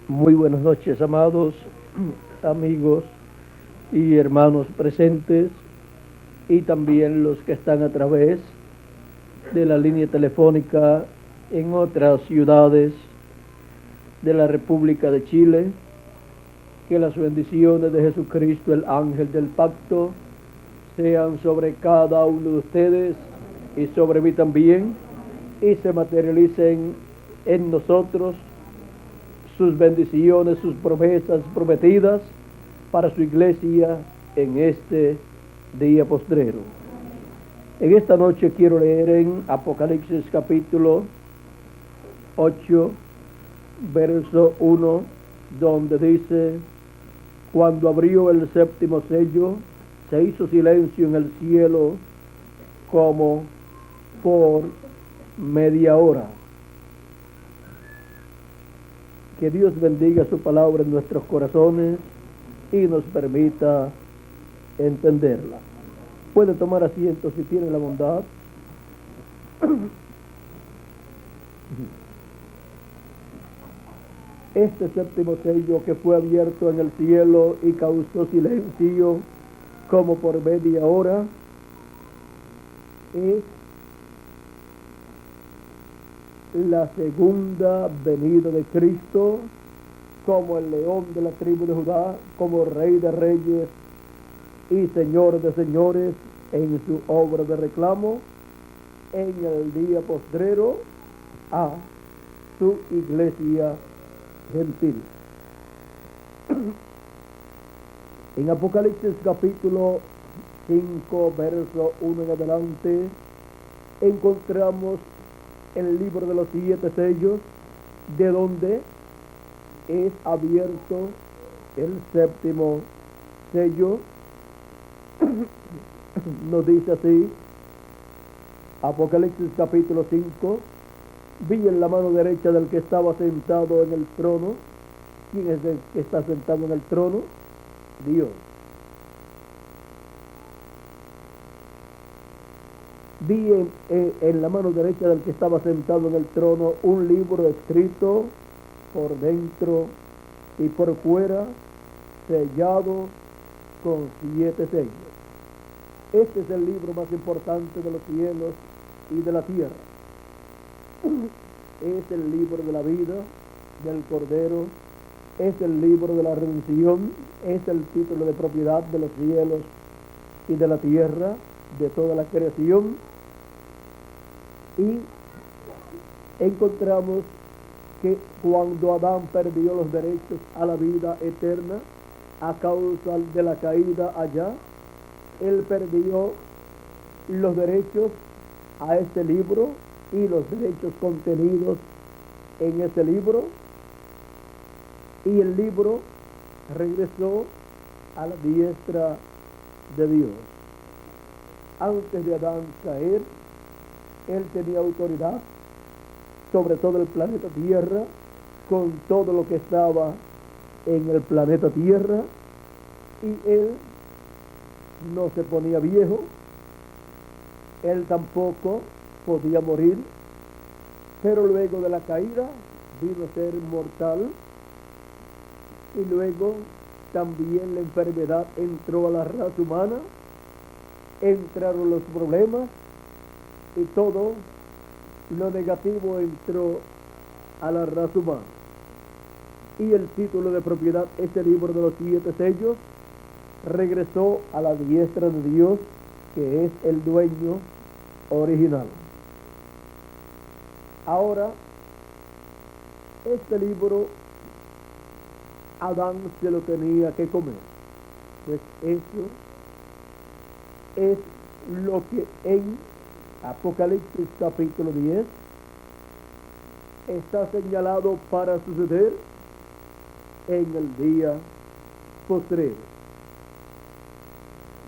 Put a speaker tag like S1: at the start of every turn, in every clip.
S1: Muy buenas noches, amados amigos y hermanos presentes y también los que están a través de la línea telefónica en otras ciudades de la República de Chile. Que las bendiciones de Jesucristo, el ángel del pacto, sean sobre cada uno de ustedes y sobre mí también, y se materialicen en nosotros sus bendiciones, sus promesas prometidas para su iglesia en este día postrero. En esta noche quiero leer en Apocalipsis capítulo 8, verso 1, donde dice: cuando abrió el séptimo sello, se hizo silencio en el cielo como por media hora. Que Dios bendiga su palabra en nuestros corazones y nos permita entenderla. Puede tomar asiento si tiene la bondad. Este séptimo sello que fue abierto en el cielo y causó silencio como por media hora es la segunda venida de Cristo como el león de la tribu de Judá, como Rey de reyes y Señor de señores en su obra de reclamo en el día postrero a su iglesia gentil. En Apocalipsis capítulo 5, verso 1 en adelante, encontramos el libro de los 7 sellos, de donde es abierto el séptimo sello. Nos dice así, Apocalipsis capítulo 5: vi en la mano derecha del que estaba sentado en el trono. ¿Quién es el que está sentado en el trono? Dios. Vi en la mano derecha del que estaba sentado en el trono un libro escrito por dentro y por fuera, sellado con 7 sellos. Este es el libro más importante de los cielos y de la tierra. Es el libro de la vida del Cordero, es el libro de la redención, es el título de propiedad de los cielos y de la tierra, de toda la creación. Y encontramos que cuando Adán perdió los derechos a la vida eterna a causa de la caída allá, él perdió los derechos a este libro y los derechos contenidos en ese libro, y el libro regresó a la diestra de Dios. Antes de Adán caer, él tenía autoridad sobre todo el planeta Tierra, con todo lo que estaba en el planeta Tierra, y él no se ponía viejo, él tampoco podía morir, pero luego de la caída vino a ser mortal, y luego también la enfermedad entró a la raza humana, entraron los problemas y todo lo negativo entró a la raza humana. Y el título de propiedad, este libro de los 7 sellos, regresó a la diestra de Dios, que es el dueño original. Ahora, este libro Adán se lo tenía que comer, pues eso es lo que en Apocalipsis capítulo 10 está señalado para suceder en el día postrero.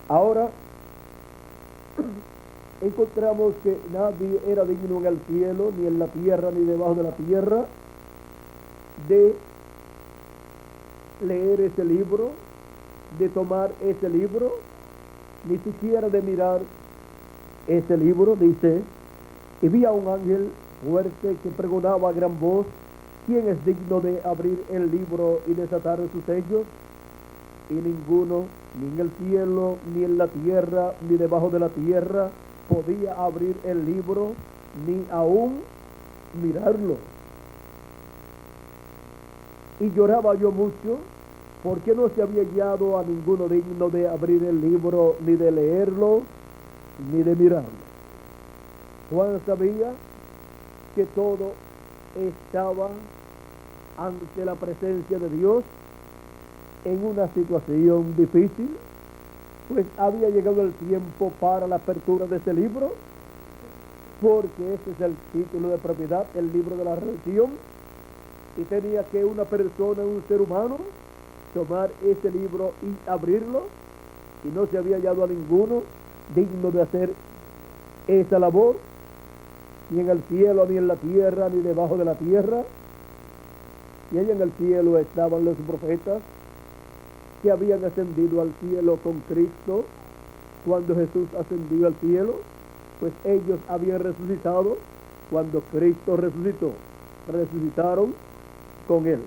S1: Ahora encontramos que nadie era digno en el cielo, ni en la tierra, ni debajo de la tierra, de leer ese libro, de tomar ese libro, ni siquiera de mirar ese libro. Dice: y vi a un ángel fuerte que pregonaba a gran voz ¿quién es digno de abrir el libro y desatar sus sellos? Y ninguno, ni en el cielo, ni en la tierra, ni debajo de la tierra, podía abrir el libro, ni aún mirarlo. Y lloraba yo mucho, porque no se había hallado a ninguno digno de abrir el libro, ni de leerlo, ni de mirarlo. Juan sabía que todo estaba ante la presencia de Dios en una situación difícil, pues había llegado el tiempo para la apertura de ese libro, porque ese es el título de propiedad, el libro de la redención, y tenía que una persona, un ser humano, tomar ese libro y abrirlo, y no se había hallado a ninguno digno de hacer esa labor, ni en el cielo, ni en la tierra, ni debajo de la tierra. Y allá en el cielo estaban los profetas que habían ascendido al cielo con Cristo cuando Jesús ascendió al cielo, pues ellos habían resucitado cuando Cristo resucitó, resucitaron con Él.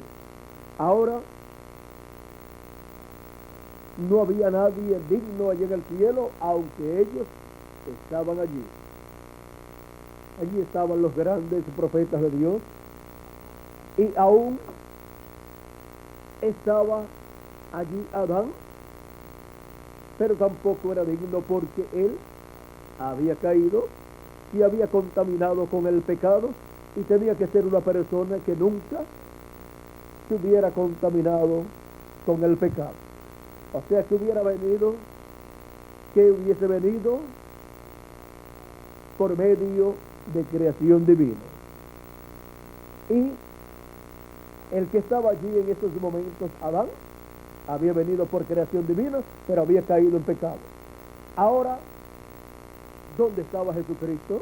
S1: Ahora no había nadie digno allá en el cielo, aunque ellos estaban allí. Allí estaban los grandes profetas de Dios, y aún estaba allí Adán, pero tampoco era digno porque él había caído y había contaminado con el pecado, y tenía que ser una persona que nunca se hubiera contaminado con el pecado. O sea, que hubiese venido por medio de creación divina. Y el que estaba allí en esos momentos, Adán, había venido por creación divina, pero había caído en pecado. Ahora, ¿dónde estaba Jesucristo?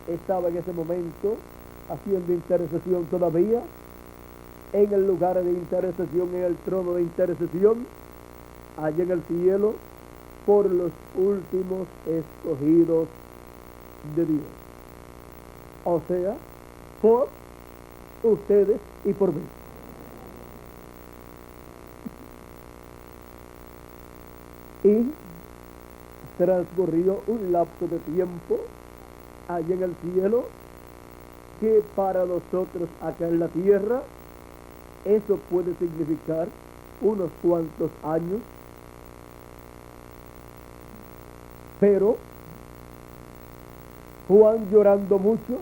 S1: Estaba en ese momento haciendo intercesión todavía, en el lugar de intercesión, en el trono de intercesión, allá en el cielo, por los últimos escogidos de Dios. O sea, por ustedes y por mí. Y transcurrió un lapso de tiempo allá en el cielo, que para nosotros acá en la tierra eso puede significar unos cuantos años, pero Juan, llorando mucho,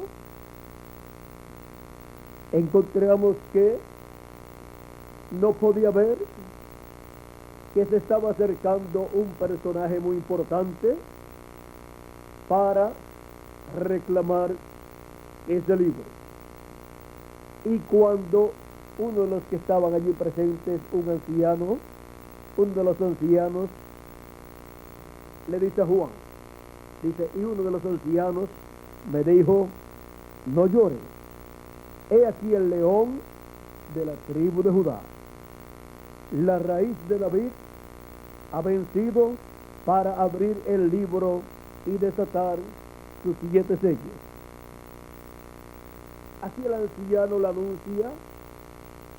S1: encontramos que no podía ver que se estaba acercando un personaje muy importante para reclamar ese libro. Y cuando uno de los que estaban allí presentes, uno de los ancianos, le dice a Juan, dice, y uno de los ancianos me dijo, no llores, he aquí el león de la tribu de Judá, la raíz de David ha vencido para abrir el libro y desatar sus 7 sellos. Así el anciano le anuncia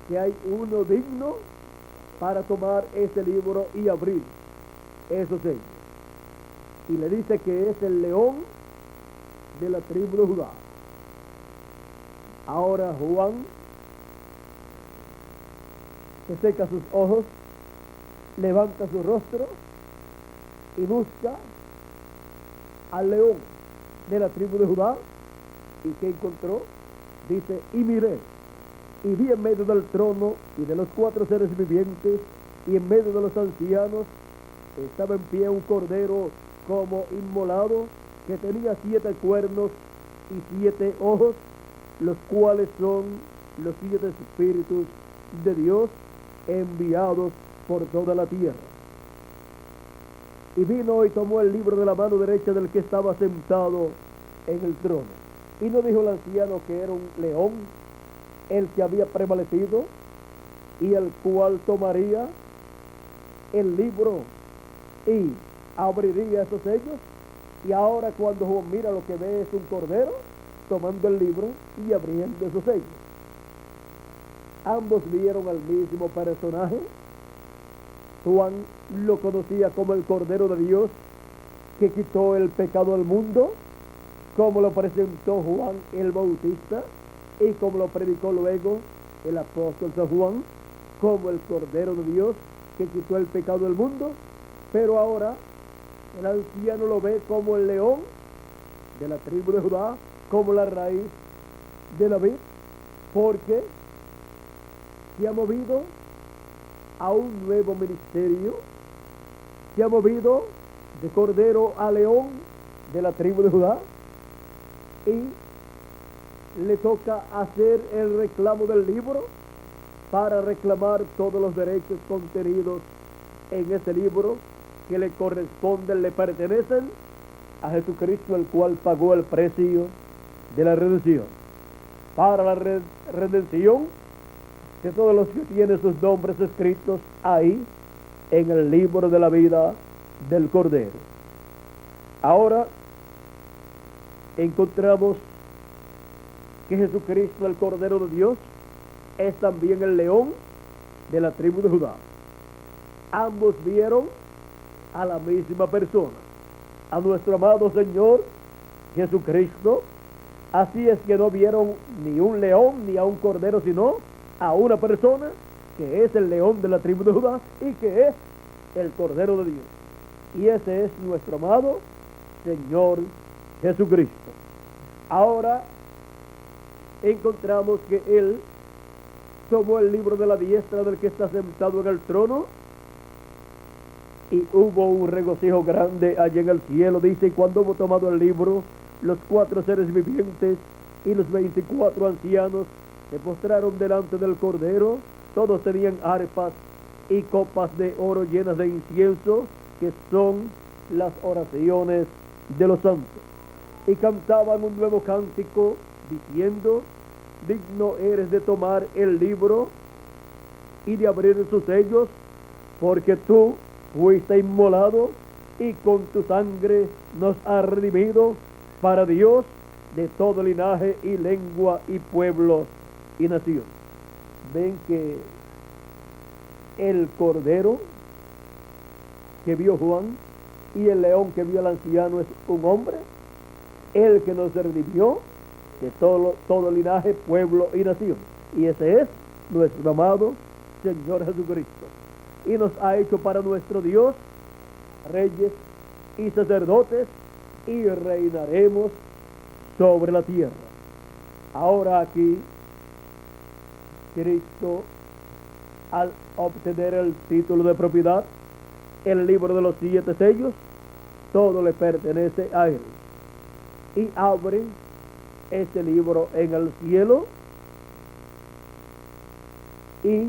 S1: que hay uno digno para tomar ese libro y abrir esos sellos. Y le dice que es el león de la tribu de Judá. Ahora Juan se seca sus ojos, levanta su rostro y busca al león de la tribu de Judá. ¿Y qué encontró? Dice, y miré, y vi en medio del trono y de los 4 seres vivientes y en medio de los ancianos estaba en pie un cordero como inmolado, que tenía 7 cuernos y 7 ojos, los cuales son los 7 espíritus de Dios enviados por toda la tierra. Y vino y tomó el libro de la mano derecha del que estaba sentado en el trono. Y no dijo el anciano que era un león el que había prevalecido, y el cual tomaría el libro y abriría esos sellos. Y ahora cuando Juan mira, lo que ve es un cordero tomando el libro y abriendo esos sellos. Ambos vieron al mismo personaje. Juan lo conocía como el Cordero de Dios que quitó el pecado del mundo, como lo presentó Juan el Bautista y como lo predicó luego el apóstol San Juan, como el Cordero de Dios que quitó el pecado del mundo. Pero ahora el anciano lo ve como el león de la tribu de Judá, como la raíz de David, porque se ha movido a un nuevo ministerio, se ha movido de cordero a león de la tribu de Judá, y le toca hacer el reclamo del libro para reclamar todos los derechos contenidos en ese libro que le corresponden, le pertenecen a Jesucristo, el cual pagó el precio de la redención. Para la redención de todos los que tienen sus nombres escritos ahí en el libro de la vida del Cordero. Ahora encontramos que Jesucristo, el Cordero de Dios, es también el león de la tribu de Judá. Ambos vieron a la misma persona, a nuestro amado Señor Jesucristo. Así es que no vieron ni un león ni a un cordero, sino a una persona que es el león de la tribu de Judá y que es el Cordero de Dios. Y ese es nuestro amado Señor Jesucristo. Ahora encontramos que Él tomó el libro de la diestra del que está sentado en el trono, y hubo un regocijo grande allá en el cielo. Dice: y cuando hubo tomado el libro, los 4 seres vivientes y los 24 ancianos se postraron delante del Cordero. Todos tenían arpas y copas de oro llenas de incienso, que son las oraciones de los santos. Y cantaban un nuevo cántico, diciendo: digno eres de tomar el libro y de abrir sus sellos, porque tú fuiste inmolado y con tu sangre nos has redimido para Dios de todo linaje y lengua y pueblo y nación. Ven que el Cordero que vio Juan y el león que vio al anciano es un hombre, el que nos redimió de todo linaje, pueblo y nación. Y ese es nuestro amado Señor Jesucristo. Y nos ha hecho para nuestro Dios reyes y sacerdotes, y reinaremos sobre la tierra. Ahora aquí Cristo, al obtener el título de propiedad, el libro de los 7 sellos, todo le pertenece a Él. Y abre este libro en el cielo, y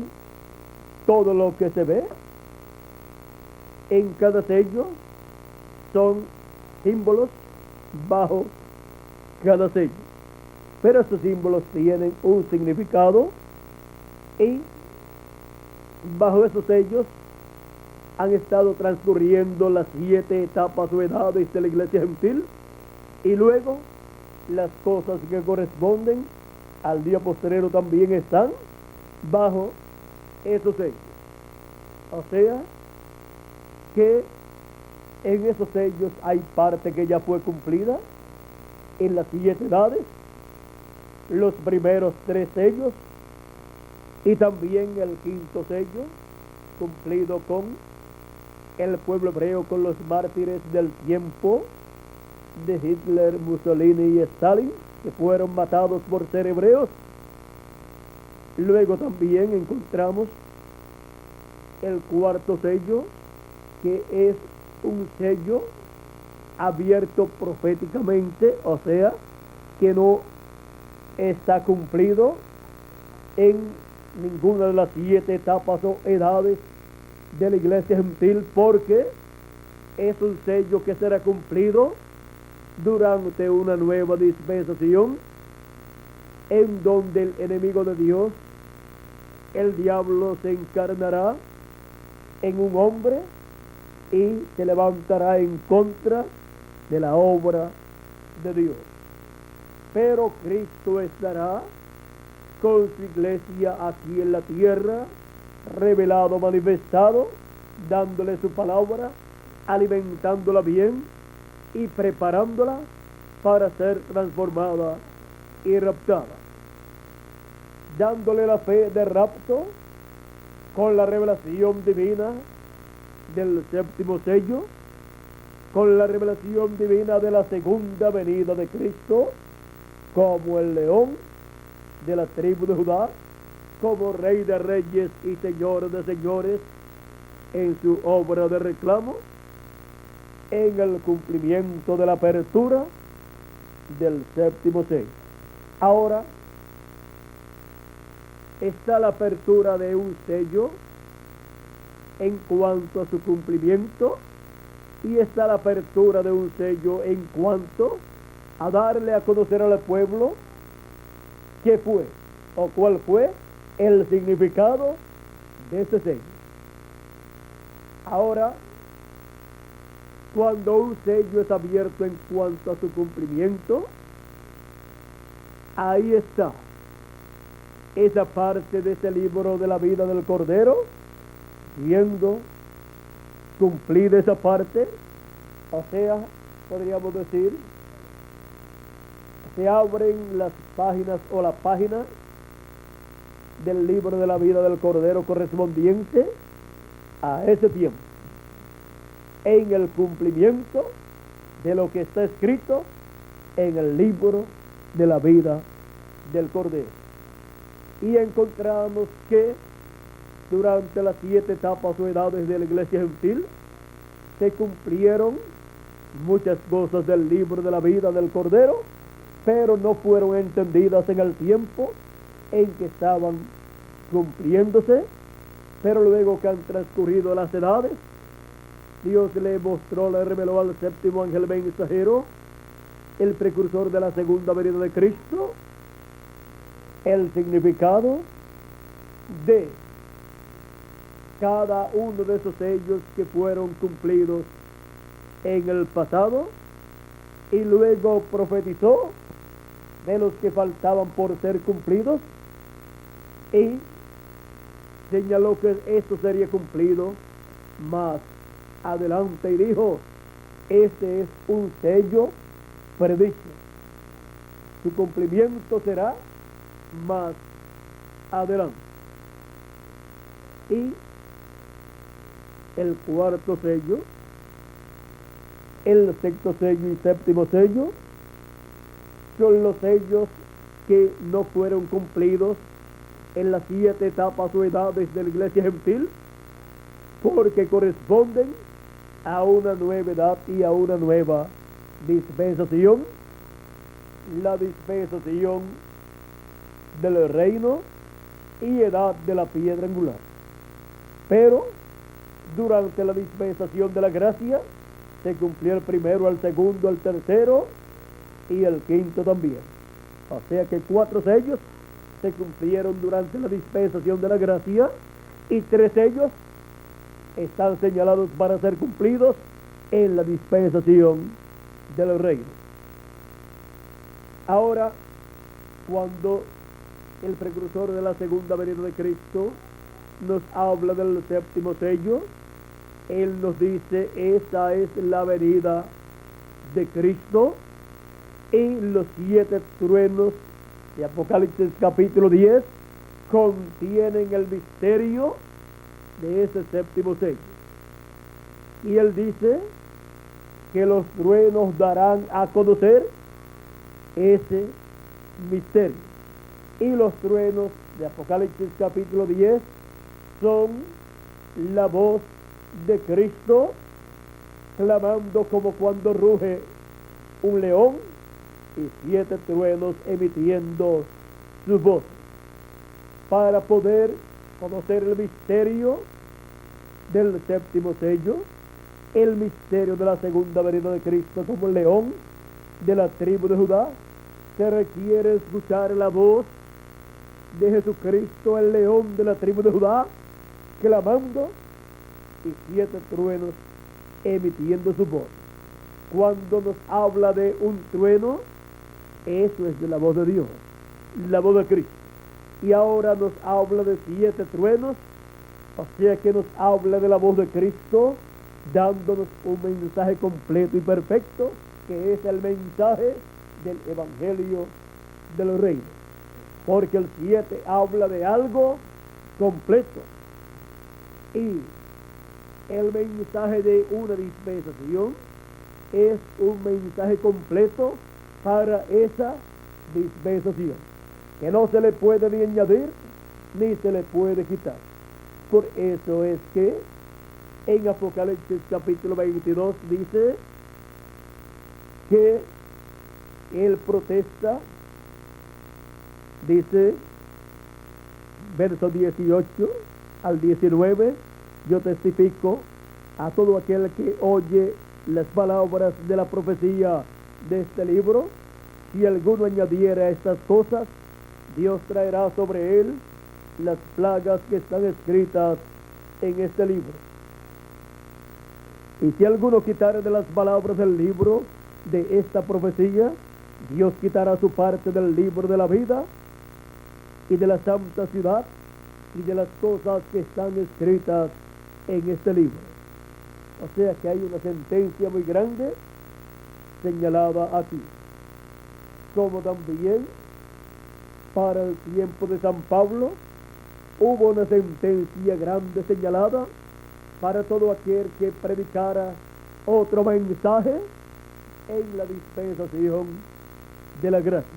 S1: todo lo que se ve en cada sello son símbolos bajo cada sello. Pero estos símbolos tienen un significado, y bajo esos sellos han estado transcurriendo las 7 etapas o edades de la iglesia gentil, y luego las cosas que corresponden al día postrero también están bajo esos sellos. O sea que en esos sellos hay parte que ya fue cumplida en las 7 edades, los primeros 3 sellos, y también el 5.º sello cumplido con el pueblo hebreo, con los mártires del tiempo de Hitler, Mussolini y Stalin, que fueron matados por ser hebreos. Luego también encontramos el 4.º sello, que es un sello abierto proféticamente, o sea, que no está cumplido en ninguna de las 7 etapas o edades de la iglesia gentil, porque es un sello que será cumplido durante una nueva dispensación, en donde el enemigo de Dios, el diablo, se encarnará en un hombre y se levantará en contra de la obra de Dios. Pero Cristo estará con su iglesia aquí en la tierra, revelado, manifestado, dándole su palabra, alimentándola bien y preparándola para ser transformada y raptada, dándole la fe de rapto con la revelación divina del séptimo sello, con la revelación divina de la segunda venida de Cristo, como el león de la tribu de Judá, como Rey de reyes y Señor de señores, en su obra de reclamo, en el cumplimiento de la apertura del séptimo sello. Ahora está la apertura de un sello en cuanto a su cumplimiento, y está la apertura de un sello en cuanto a darle a conocer al pueblo qué fue o cuál fue el significado de ese sello. Ahora, cuando un sello es abierto en cuanto a su cumplimiento, ahí está esa parte de ese libro de la vida del Cordero, siendo cumplida esa parte, o sea, podríamos decir, se abren las páginas o la página del libro de la vida del Cordero correspondiente a ese tiempo, en el cumplimiento de lo que está escrito en el libro de la vida del Cordero. Y encontramos que durante las 7 etapas o edades de la iglesia gentil se cumplieron muchas cosas del libro de la vida del Cordero, pero no fueron entendidas en el tiempo en que estaban cumpliéndose. Pero luego que han transcurrido las edades, Dios le mostró, le reveló al séptimo ángel mensajero, el precursor de la segunda venida de Cristo, el significado de cada uno de esos sellos que fueron cumplidos en el pasado, y luego profetizó de los que faltaban por ser cumplidos, y señaló que esto sería cumplido más adelante, y dijo: este es un sello predicho, su cumplimiento será más adelante. Y el cuarto sello, el sexto sello y séptimo sello son los sellos que no fueron cumplidos en las 7 etapas o edades de la iglesia gentil, porque corresponden a una nueva edad y a una nueva dispensación, la dispensación del reino y edad de la piedra angular. Pero durante la dispensación de la gracia se cumplió el primero, el segundo, el tercero y el quinto también. O sea que 4 sellos se cumplieron durante la dispensación de la gracia, y 3 sellos están señalados para ser cumplidos en la dispensación del reino. Ahora, cuando el precursor de la segunda venida de Cristo nos habla del séptimo sello, él nos dice: esa es la venida de Cristo, y los 7 truenos de Apocalipsis capítulo 10 contienen el misterio de ese séptimo sello. Y él dice que los truenos darán a conocer ese misterio. Y los truenos de Apocalipsis capítulo 10 son la voz de Cristo clamando como cuando ruge un león, y 7 truenos emitiendo su voz, para poder conocer el misterio del séptimo sello, el misterio de la segunda venida de Cristo como el león de la tribu de Judá. Se requiere escuchar la voz de Jesucristo, el león de la tribu de Judá, clamando, y 7 truenos emitiendo su voz. Cuando nos habla de un trueno, eso es de la voz de Dios, la voz de Cristo. y ahora nos habla de 7 truenos, o sea que nos habla de la voz de Cristo, dándonos un mensaje completo y perfecto, que es el mensaje del Evangelio de los Reinos. Porque el 7 habla de algo completo. Y el mensaje de una dispensación es un mensaje completo para esa dispensación, que no se le puede ni añadir ni se le puede quitar. Por eso es que en Apocalipsis capítulo 22 dice que él protesta, dice, verso 18 al 19, yo testifico a todo aquel que oye las palabras de la profecía de este libro, si alguno añadiera estas cosas, Dios traerá sobre él las plagas que están escritas en este libro. Y si alguno quitara de las palabras del libro de esta profecía, Dios quitará su parte del libro de la vida y de la santa ciudad y de las cosas que están escritas en este libro. O sea que hay una sentencia muy grande señalada aquí. Como también para el tiempo de San Pablo hubo una sentencia grande señalada para todo aquel que predicara otro mensaje en la dispensación de la gracia,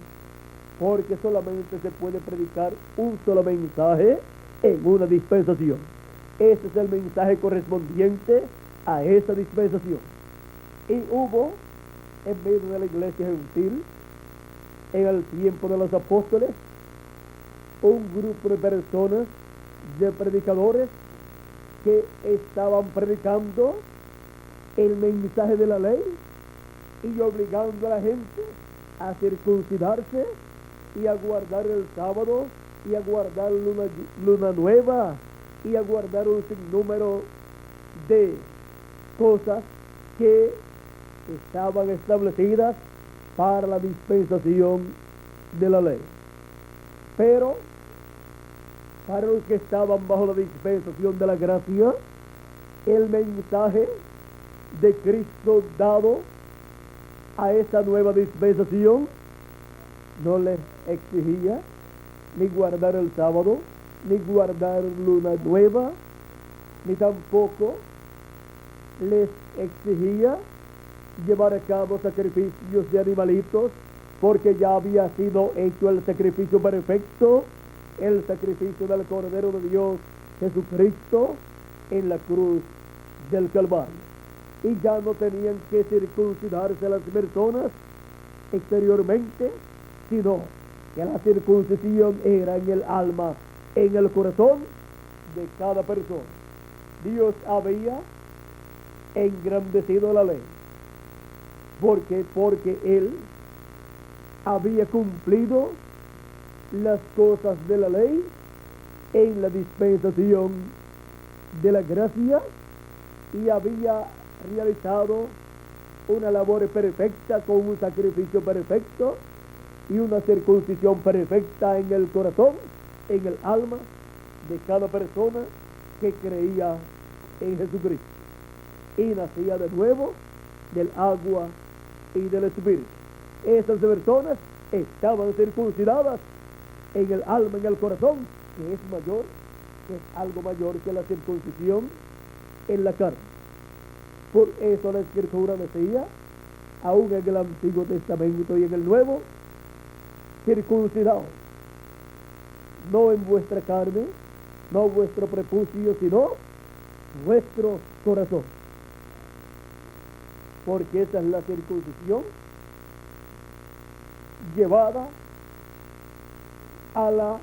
S1: porque solamente se puede predicar un solo mensaje en una dispensación. Ese es el mensaje correspondiente a esa dispensación. Y hubo en medio de la iglesia gentil, en el tiempo de los apóstoles, un grupo de personas, de predicadores, que estaban predicando el mensaje de la ley y obligando a la gente a circuncidarse y a guardar el sábado y a guardar luna nueva y a guardar un sinnúmero de cosas que estaban establecidas para la dispensación de la ley. Pero para los que estaban bajo la dispensación de la gracia, el mensaje de Cristo dado a esa nueva dispensación no les exigía ni guardar el sábado, ni guardar luna nueva, ni tampoco les exigía llevar a cabo sacrificios de animalitos, porque ya había sido hecho el sacrificio perfecto, el sacrificio del Cordero de Dios Jesucristo en la cruz del Calvario. Y ya no tenían que circuncidarse las personas exteriormente, sino que la circuncisión era en el alma, en el corazón de cada persona. Dios había engrandecido la ley. Porque Él había cumplido las cosas de la ley en la dispensación de la gracia y había realizado una labor perfecta con un sacrificio perfecto y una circuncisión perfecta en el corazón, en el alma de cada persona que creía en Jesucristo y nacía de nuevo del agua y del Espíritu. Esas personas estaban circuncidadas en el alma, en el corazón, que es mayor, que es algo mayor que la circuncisión en la carne. Por eso la Escritura decía, aún en el Antiguo Testamento y en el Nuevo, circuncidaos, no en vuestra carne, no vuestro prepucio, sino vuestro corazón. Porque esa es la circuncisión llevada a la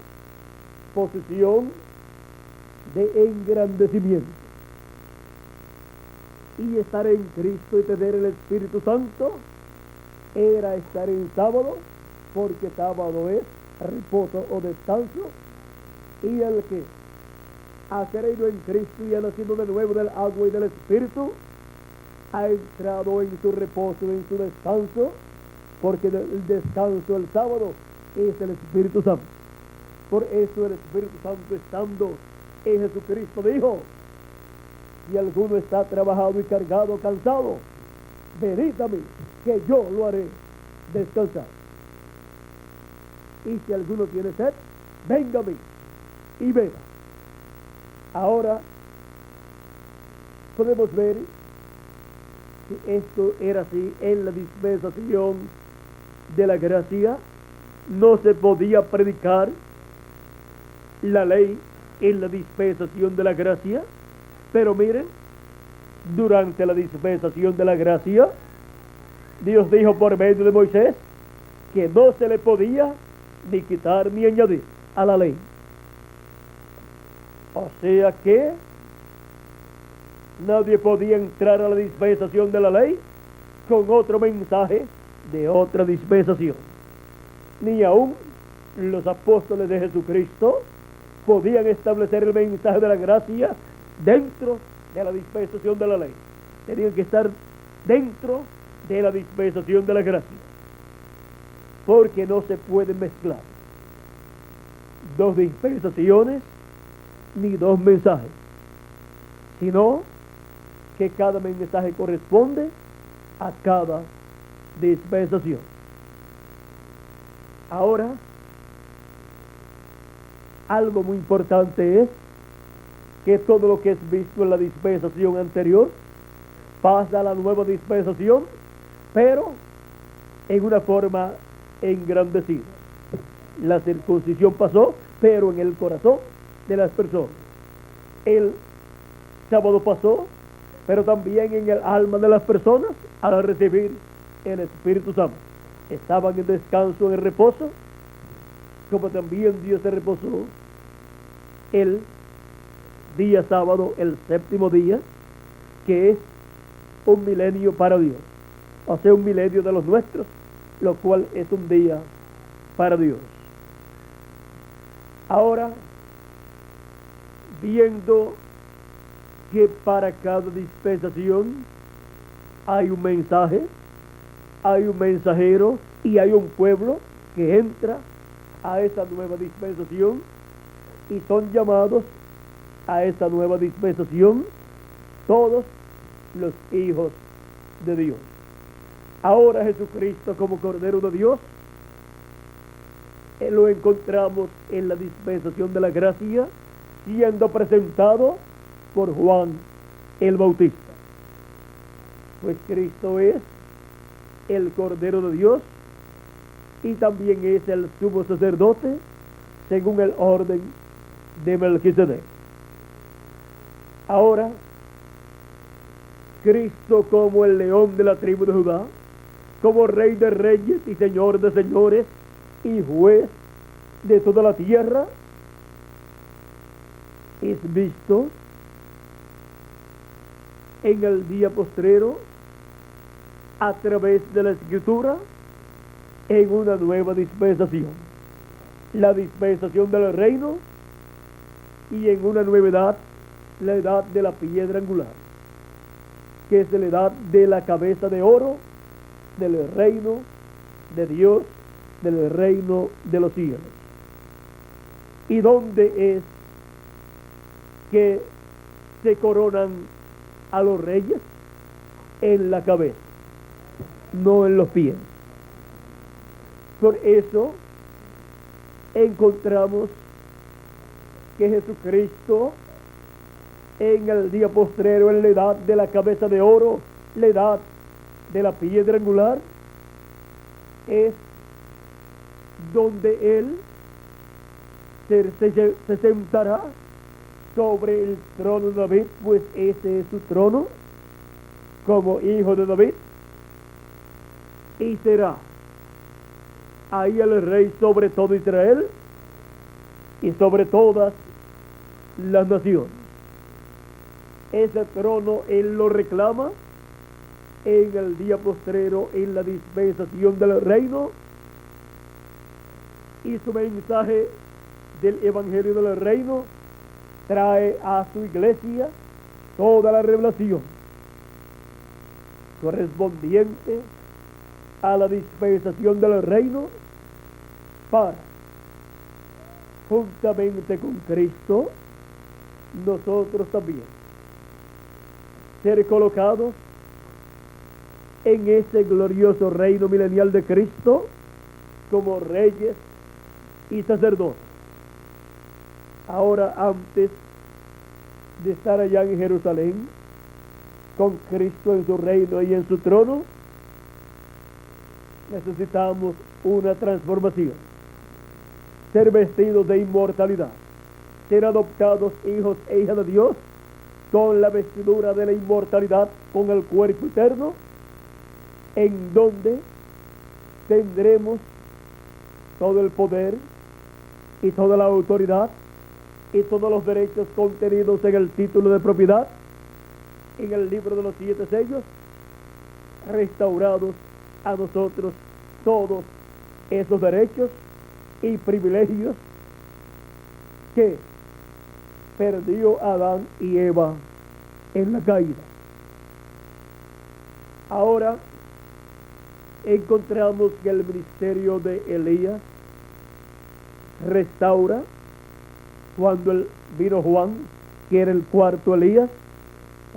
S1: posición de engrandecimiento. Y estar en Cristo y tener el Espíritu Santo era estar en sábado, porque sábado es reposo o descanso, y el que ha creído en Cristo y ha nacido de nuevo del agua y del Espíritu, ha entrado en su reposo, en su descanso, porque el descanso, el sábado, es el Espíritu Santo. Por eso el Espíritu Santo, estando en Jesucristo, dijo: si alguno está trabajado y cargado, cansado, venid a mí, que yo lo haré descansar. Y si alguno tiene sed, venga a mí y beba. Ahora podemos ver que esto era así en la dispensación de la gracia. No se podía predicar la ley en la dispensación de la gracia, pero miren, durante la dispensación de la gracia, Dios dijo por medio de Moisés que no se le podía ni quitar ni añadir a la ley. O sea que nadie podía entrar a la dispensación de la ley con otro mensaje de otra dispensación. Ni aún los apóstoles de Jesucristo podían establecer el mensaje de la gracia dentro de la dispensación de la ley. Tenían que estar dentro de la dispensación de la gracia, porque no se pueden mezclar dos dispensaciones ni dos mensajes, sino que cada mensaje corresponde a cada dispensación. Ahora, algo muy importante es que todo lo que es visto en la dispensación anterior pasa a la nueva dispensación, pero en una forma engrandecida. La circuncisión pasó, pero en el corazón de las personas. El sábado pasó, pero también en el alma de las personas al recibir el Espíritu Santo. Estaban en descanso, en el reposo, como también Dios se reposó el día sábado, el séptimo día, que es un milenio para Dios, o sea, un milenio de los nuestros, lo cual es un día para Dios. Ahora, viendo que para cada dispensación hay un mensaje, hay un mensajero y hay un pueblo que entra a esa nueva dispensación y son llamados a esa nueva dispensación todos los hijos de Dios. Ahora Jesucristo como Cordero de Dios, lo encontramos en la dispensación de la gracia, siendo presentado por Juan el Bautista. Pues Cristo es el Cordero de Dios y también es el sumo sacerdote según el orden de Melquisedec. Ahora, Cristo como el león de la tribu de Judá, como Rey de reyes y Señor de señores y juez de toda la tierra, es visto en el día postrero a través de la Escritura en una nueva dispensación, la dispensación del reino, y en una nueva edad, la edad de la piedra angular, que es la edad de la cabeza de oro del reino de Dios, del reino de los cielos. ¿Y dónde es que se coronan a los reyes? En la cabeza, no en los pies. Por eso encontramos que Jesucristo en el día postrero, en la edad de la cabeza de oro, la edad de la piedra angular, es donde Él se sentará sobre el trono de David, pues ese es su trono como hijo de David, y será ahí el rey sobre todo Israel y sobre todas las naciones. Ese trono Él lo reclama en el día postrero, en la dispensación del reino, y su mensaje del evangelio del reino trae a su iglesia toda la revelación correspondiente a la dispensación del reino para juntamente con Cristo, nosotros también ser colocados en ese glorioso reino milenial de Cristo como reyes y sacerdotes. Ahora, antes de estar allá en Jerusalén, con Cristo en su reino y en su trono, necesitamos una transformación, ser vestidos de inmortalidad, ser adoptados hijos e hijas de Dios con la vestidura de la inmortalidad, con el cuerpo eterno, en donde tendremos todo el poder y toda la autoridad y todos los derechos contenidos en el título de propiedad, en el libro de los 7 sellos, restaurados a nosotros todos esos derechos y privilegios que perdió Adán y Eva en la caída. Ahora encontramos que el ministerio de Elías restaura cuando vino Juan, que era el cuarto Elías,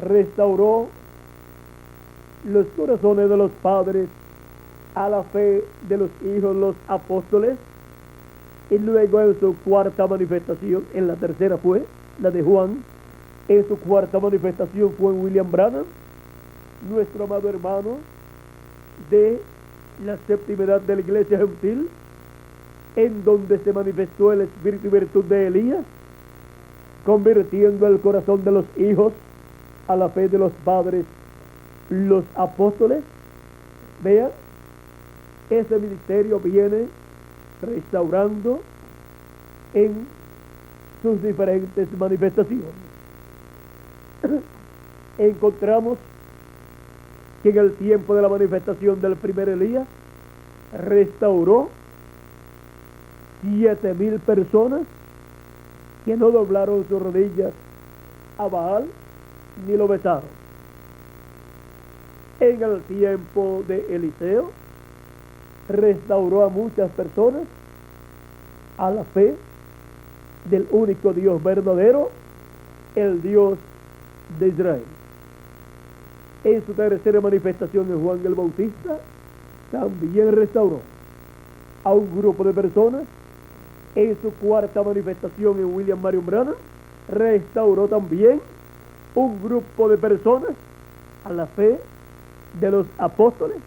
S1: restauró los corazones de los padres a la fe de los hijos, los apóstoles, y luego en su cuarta manifestación, en la tercera fue la de Juan, en su cuarta manifestación fue en William Branham, nuestro amado hermano de la séptima edad de la iglesia gentil, en donde se manifestó el espíritu y virtud de Elías, convirtiendo el corazón de los hijos a la fe de los padres, los apóstoles. Vean, ese ministerio viene restaurando en sus diferentes manifestaciones. Encontramos que en el tiempo de la manifestación del primer Elías restauró 7,000 personas que no doblaron sus rodillas a Baal ni lo besaron. En el tiempo de Eliseo restauró a muchas personas a la fe del único Dios verdadero, el Dios de Israel. En su tercera manifestación en Juan el Bautista, también restauró a un grupo de personas. En su cuarta manifestación en William Marion Branham, restauró también un grupo de personas a la fe de los apóstoles.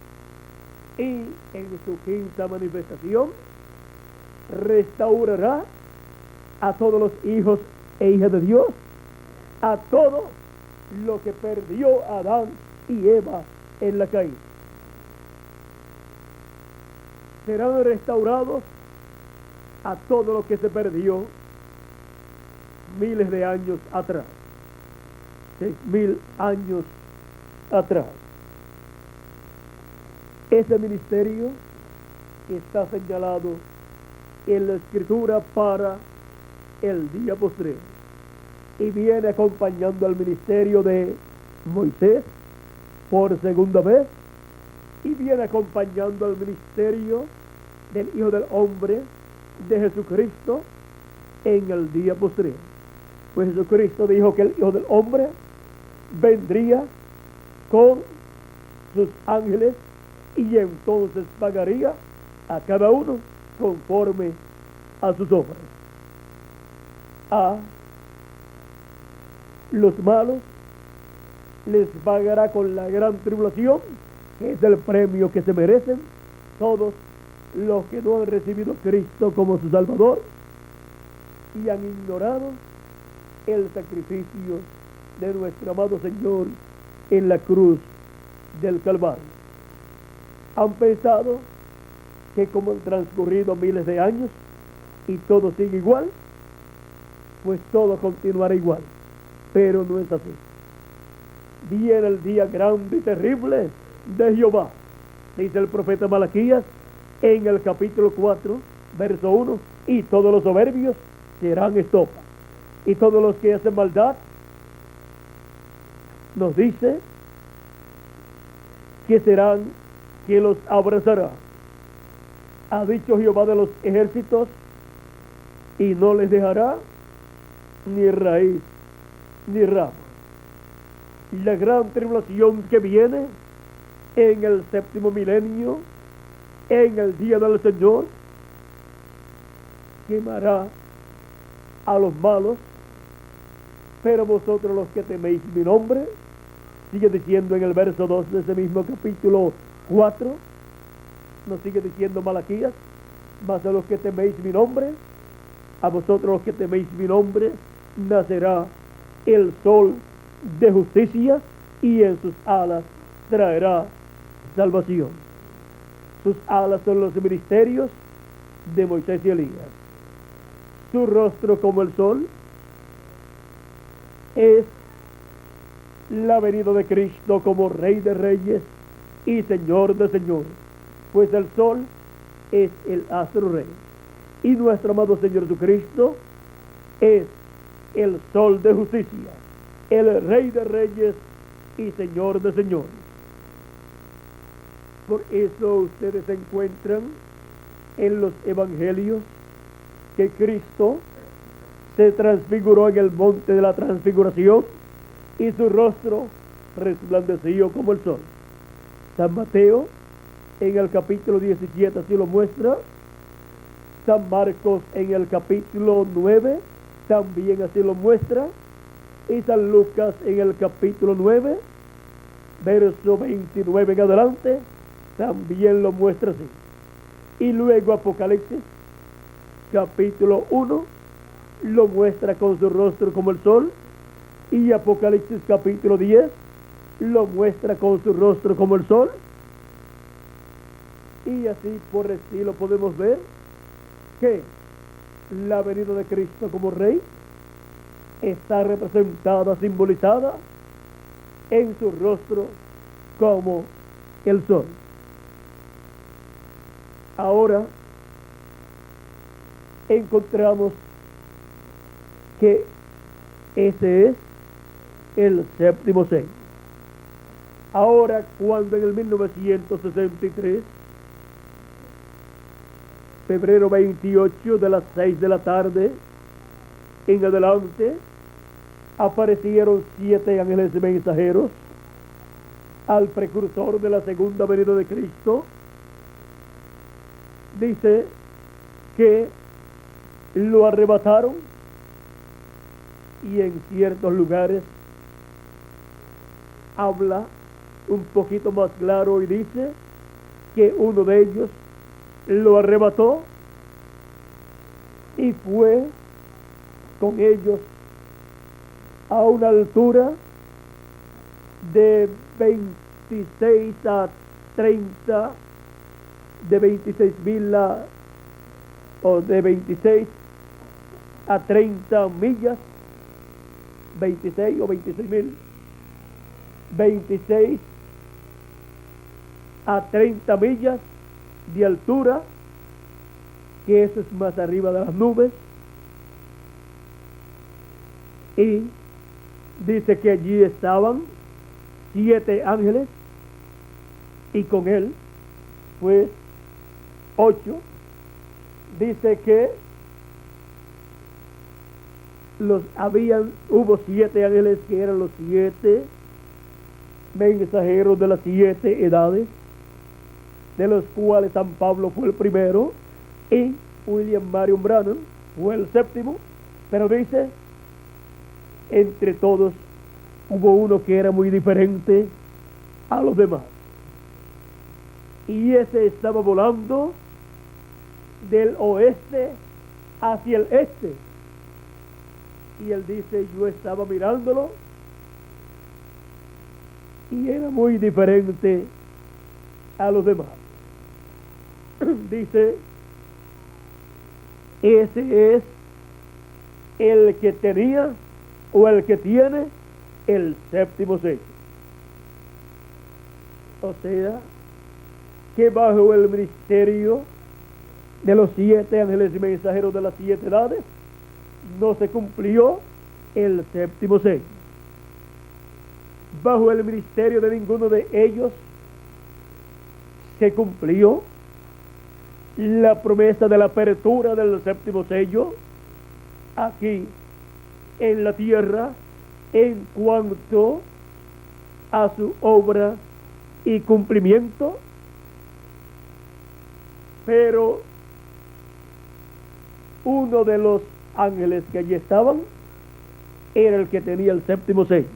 S1: Y en su quinta manifestación restaurará a todos los hijos e hijas de Dios, a todo lo que perdió Adán y Eva en la caída. Serán restaurados a todo lo que se perdió miles de años atrás, 6,000 años atrás. Ese ministerio está señalado en la Escritura para el día postrero y viene acompañando al ministerio de Moisés por segunda vez y viene acompañando al ministerio del Hijo del Hombre, de Jesucristo, en el día postrero. Pues Jesucristo dijo que el Hijo del Hombre vendría con sus ángeles y entonces pagaría a cada uno conforme a sus obras. A los malos les pagará con la gran tribulación, que es el premio que se merecen todos los que no han recibido a Cristo como su Salvador y han ignorado el sacrificio de nuestro amado Señor en la cruz del Calvario. Han pensado que como han transcurrido miles de años y todo sigue igual, pues todo continuará igual, pero no es así. Viene el día grande y terrible de Jehová, dice el profeta Malaquías en el capítulo 4, verso 1, y todos los soberbios serán estopa, y todos los que hacen maldad, nos dice que serán, que los abrazará. Ha dicho Jehová de los ejércitos, y no les dejará ni raíz ni rama. La gran tribulación que viene en el séptimo milenio, en el día del Señor, quemará a los malos, pero vosotros los que teméis mi nombre, sigue diciendo en el verso 2 de ese mismo capítulo 4, nos sigue diciendo Malaquías, mas a los que teméis mi nombre, a vosotros los que teméis mi nombre, nacerá el sol de justicia y en sus alas traerá salvación. Sus alas son los ministerios de Moisés y Elías. Su rostro como el sol es la venida de Cristo como Rey de Reyes y Señor de Señores, pues el sol es el astro rey y nuestro amado Señor Jesucristo es el sol de justicia, el Rey de Reyes y Señor de Señores. Por eso ustedes encuentran en los evangelios que Cristo se transfiguró en el monte de la transfiguración y su rostro resplandeció como el sol. San Mateo en el capítulo 17 así lo muestra. San Marcos en el capítulo 9 también así lo muestra. Y San Lucas en el capítulo 9, verso 29 en adelante, también lo muestra así. Y luego Apocalipsis, capítulo 1, lo muestra con su rostro como el sol. Y Apocalipsis, capítulo 10, lo muestra con su rostro como el sol. Y así por estilo podemos ver que la venida de Cristo como Rey está representada, simbolizada en su rostro como el sol. Ahora encontramos que ese es el séptimo sello. Ahora, cuando en el 1963, febrero 28 de las 6 de la tarde en adelante, aparecieron 7 ángeles mensajeros al precursor de la segunda venida de Cristo. Dice que lo arrebataron y en ciertos lugares habla un poquito más claro y dice que uno de ellos lo arrebató y fue con ellos a una altura de 26 a 30, de 26.000 o de 26 a 30 millas, 26 o 26.000, 26 a 30 millas de altura, que eso es más arriba de las nubes. Y dice que allí estaban 7 ángeles y con él pues 8. Dice que hubo 7 ángeles que eran los 7 mensajeros de las 7 edades, de los cuales San Pablo fue el primero y William Marion Branham fue el séptimo. Pero dice, entre todos hubo uno que era muy diferente a los demás, y ese estaba volando del oeste hacia el este. Y él dice, yo estaba mirándolo y era muy diferente a los demás. Dice, ese es el que tenía o el que tiene el séptimo sello. O sea, que bajo el ministerio de los 7 ángeles y mensajeros de las 7 edades no se cumplió el séptimo sello. Bajo el ministerio de ninguno de ellos se cumplió la promesa de la apertura del séptimo sello, aquí en la tierra en cuanto a su obra y cumplimiento, pero uno de los ángeles que allí estaban era el que tenía el séptimo sello.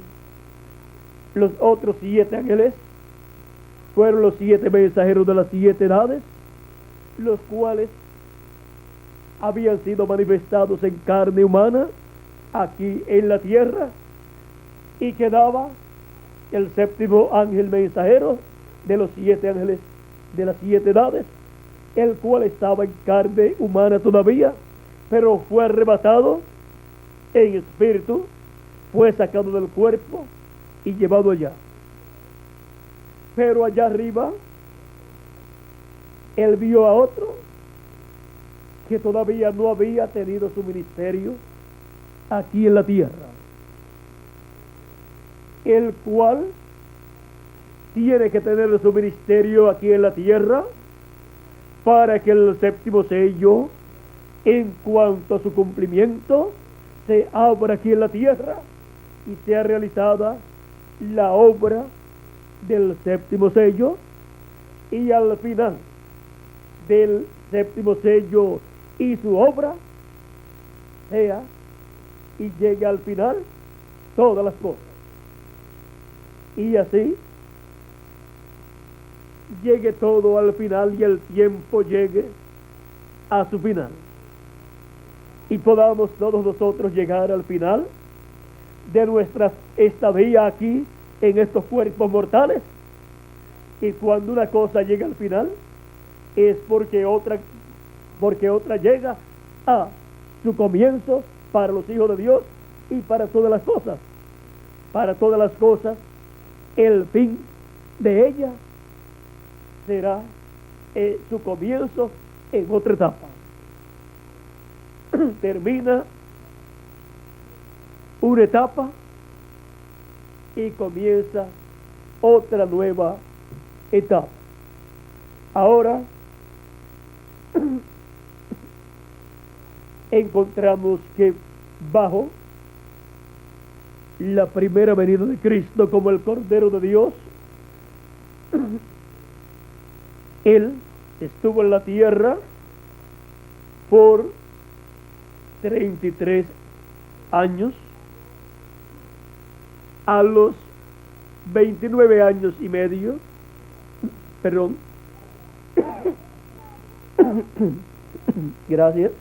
S1: Los otros 7 ángeles fueron los 7 mensajeros de las 7 edades, los cuales habían sido manifestados en carne humana aquí en la tierra, y quedaba el séptimo ángel mensajero de los 7 ángeles de las 7 edades, el cual estaba en carne humana todavía, pero fue arrebatado en espíritu, fue sacado del cuerpo y llevado allá. Pero allá arriba él vio a otro que todavía no había tenido su ministerio aquí en la tierra, el cual tiene que tener su ministerio aquí en la tierra para que el séptimo sello, en cuanto a su cumplimiento, se abra aquí en la tierra y sea realizada la obra del séptimo sello, y al final del séptimo sello y su obra sea y llegue al final todas las cosas, y así llegue todo al final y el tiempo llegue a su final y podamos todos nosotros llegar al final de nuestra estadía aquí en estos cuerpos mortales. Y cuando una cosa llega al final es porque otra llega a su comienzo para los hijos de Dios y para todas las cosas. Para todas las cosas, el fin de ella será su comienzo en otra etapa. Termina una etapa y comienza otra nueva etapa. Ahora encontramos que bajo la primera venida de Cristo como el Cordero de Dios, Él estuvo en la tierra por 33 años. A los 29 años y medio, perdón, gracias,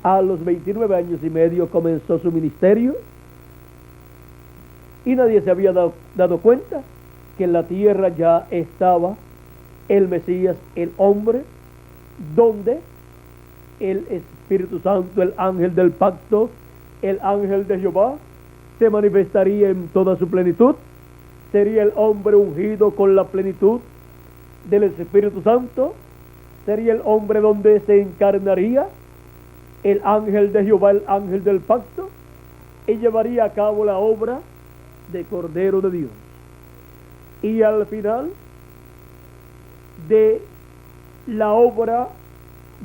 S1: a los 29 años y medio comenzó su ministerio, y nadie se había dado cuenta que en la tierra ya estaba el Mesías, el hombre, donde el Espíritu Santo, el ángel del pacto, el ángel de Jehová, se manifestaría en toda su plenitud. Sería el hombre ungido con la plenitud del Espíritu Santo. Sería el hombre donde se encarnaría el ángel de Jehová, el ángel del pacto, y llevaría a cabo la obra de Cordero de Dios. Y al final de la obra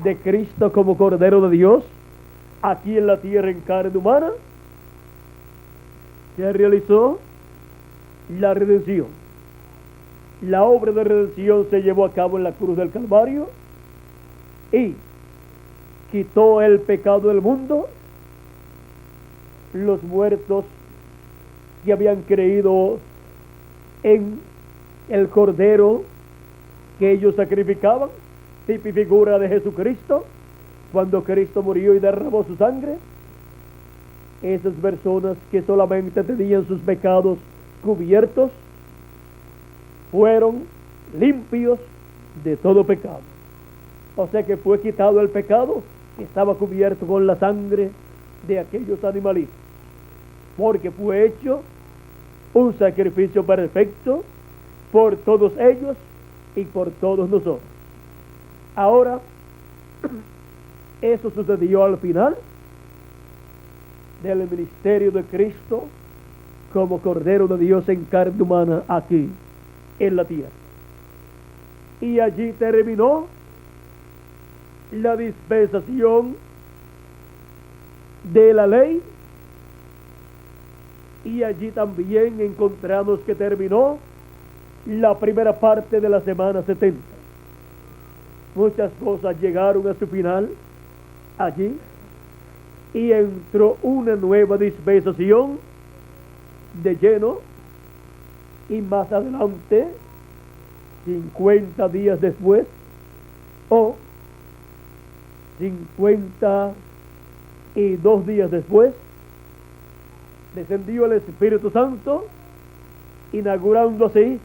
S1: de Cristo como Cordero de Dios aquí en la tierra en carne humana, se realizó la redención. La obra de redención se llevó a cabo en la cruz del Calvario y quitó el pecado del mundo. Los muertos que habían creído en el Cordero que ellos sacrificaban, tipo y figura de Jesucristo, cuando Cristo murió y derramó su sangre, esas personas que solamente tenían sus pecados cubiertos fueron limpios de todo pecado. O sea que fue quitado el pecado que estaba cubierto con la sangre de aquellos animalitos, porque fue hecho un sacrificio perfecto por todos ellos y por todos nosotros. Ahora, eso sucedió al final del ministerio de Cristo como Cordero de Dios en carne humana aquí en la tierra. Y allí terminó la dispensación de la ley, y allí también encontramos que terminó la primera parte de la semana 70. Muchas cosas llegaron a su final allí y entró una nueva dispensación de lleno, y más adelante, 50 días después, o 52 días después, descendió el Espíritu Santo, inaugurando así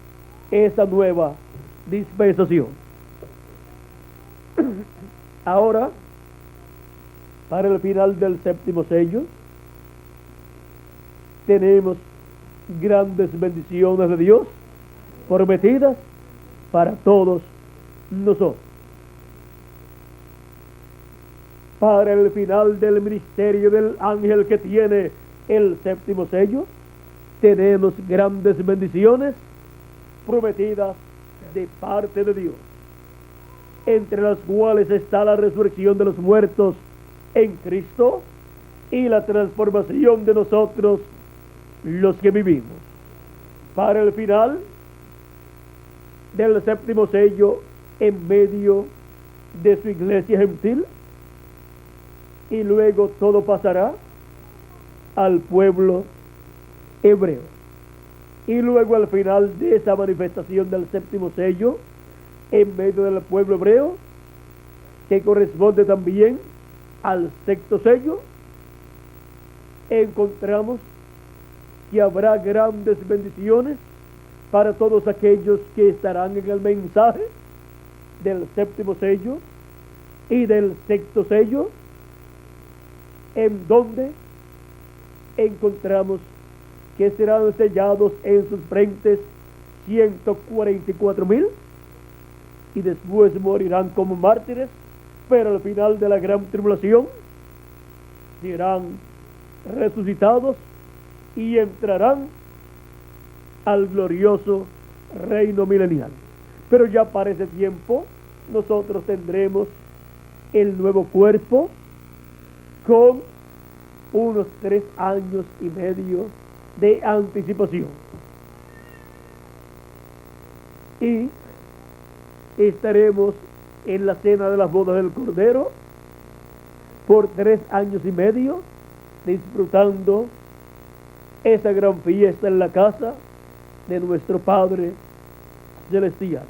S1: esa nueva dispensación. Ahora, para el final del séptimo sello, tenemos grandes bendiciones de Dios prometidas para todos nosotros. Para el final del ministerio del ángel que tiene el séptimo sello, tenemos grandes bendiciones prometidas de parte de Dios, entre las cuales está la resurrección de los muertos en Cristo y la transformación de nosotros los que vivimos. Para el final del séptimo sello, en medio de su iglesia gentil, y luego todo pasará al pueblo hebreo. Y luego al final de esa manifestación del séptimo sello, en medio del pueblo hebreo, que corresponde también al sexto sello, encontramos que habrá grandes bendiciones para todos aquellos que estarán en el mensaje del séptimo sello y del sexto sello, en donde encontramos que serán sellados en sus frentes 144,000, y después morirán como mártires, pero al final de la gran tribulación serán resucitados y entrarán al glorioso reino milenial. Pero ya para ese tiempo nosotros tendremos el nuevo cuerpo con unos 3 años y medio de anticipación, y estaremos en la cena de las bodas del Cordero por 3 años y medio, disfrutando esa gran fiesta en la casa de nuestro Padre Celestial.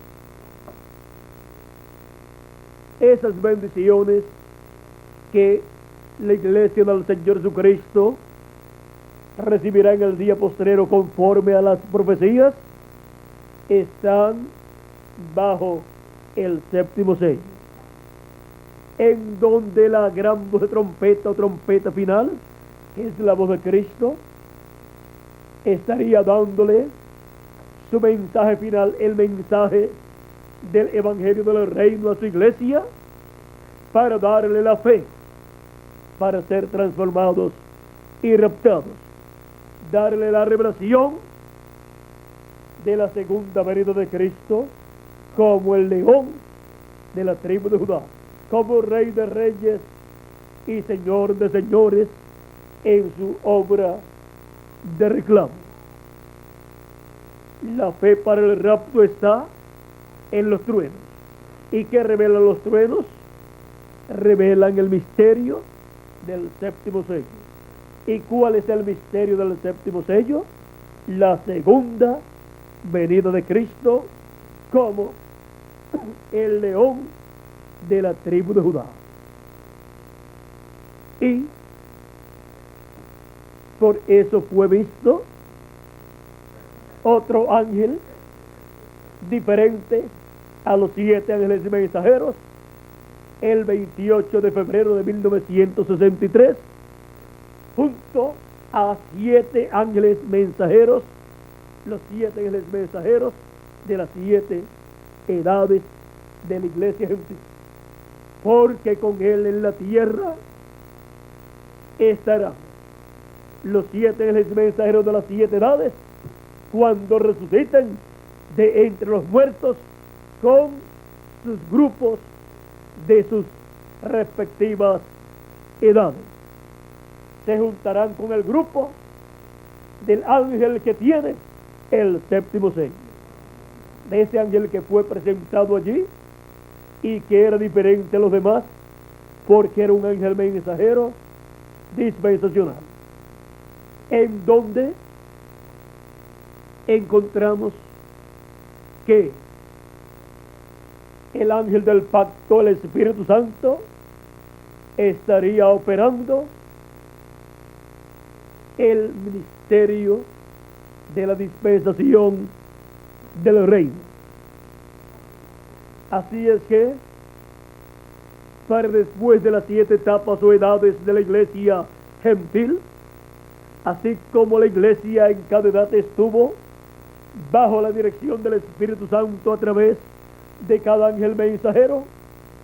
S1: Esas bendiciones que la iglesia del Señor Jesucristo recibirá en el día postrero conforme a las profecías, están bajo el séptimo sello, en donde la gran voz de trompeta o trompeta final, que es la voz de Cristo, estaría dándole su mensaje final, el mensaje del evangelio del reino a su iglesia, para darle la fe, para ser transformados y raptados, darle la revelación de la segunda venida de Cristo como el león de la tribu de Judá, como rey de reyes y señor de señores en su obra de reclamo. La fe para el rapto está en los truenos. ¿Y qué revelan los truenos? Revelan el misterio del séptimo sello. ¿Y cuál es el misterio del séptimo sello? La segunda venida de Cristo como el león de la tribu de Judá. Y por eso fue visto otro ángel diferente a los 7 ángeles mensajeros el 28 de febrero de 1963, junto a 7 ángeles mensajeros, los 7 ángeles mensajeros de las 7 edades de la iglesia gentil, porque con él en la tierra estarán los 7 ángeles mensajeros de las 7 edades cuando resuciten de entre los muertos con sus grupos de sus respectivas edades. Se juntarán con el grupo del ángel que tiene el séptimo sello, de ese ángel que fue presentado allí y que era diferente a los demás porque era un ángel mensajero dispensacional, en donde encontramos que el ángel del pacto, el Espíritu Santo, estaría operando el ministerio de la dispensación del reino. Así es que, para después de las 7 etapas o edades de la iglesia gentil, así como la iglesia en cada edad estuvo bajo la dirección del Espíritu Santo a través de cada ángel mensajero,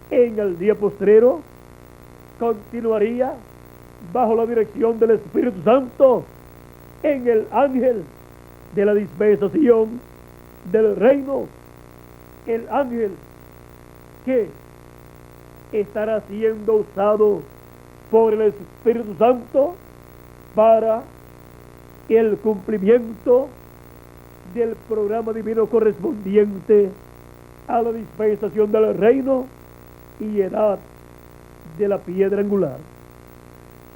S1: en el día postrero continuaría bajo la dirección del Espíritu Santo en el ángel de la dispensación del reino, el ángel que estará siendo usado por el Espíritu Santo para el cumplimiento del programa divino correspondiente a la dispensación del reino y edad de la piedra angular,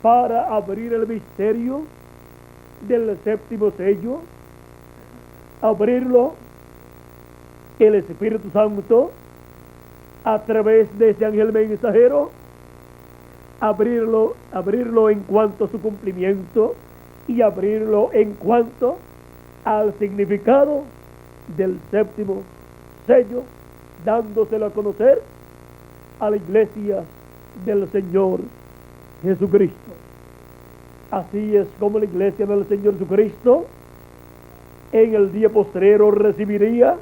S1: para abrir el misterio del séptimo sello, abrirlo el Espíritu Santo a través de ese ángel mensajero, abrirlo en cuanto a su cumplimiento y abrirlo en cuanto al significado del séptimo sello, dándoselo a conocer a la iglesia del Señor Jesucristo. Así es como la iglesia del Señor Jesucristo en el día postrero recibiría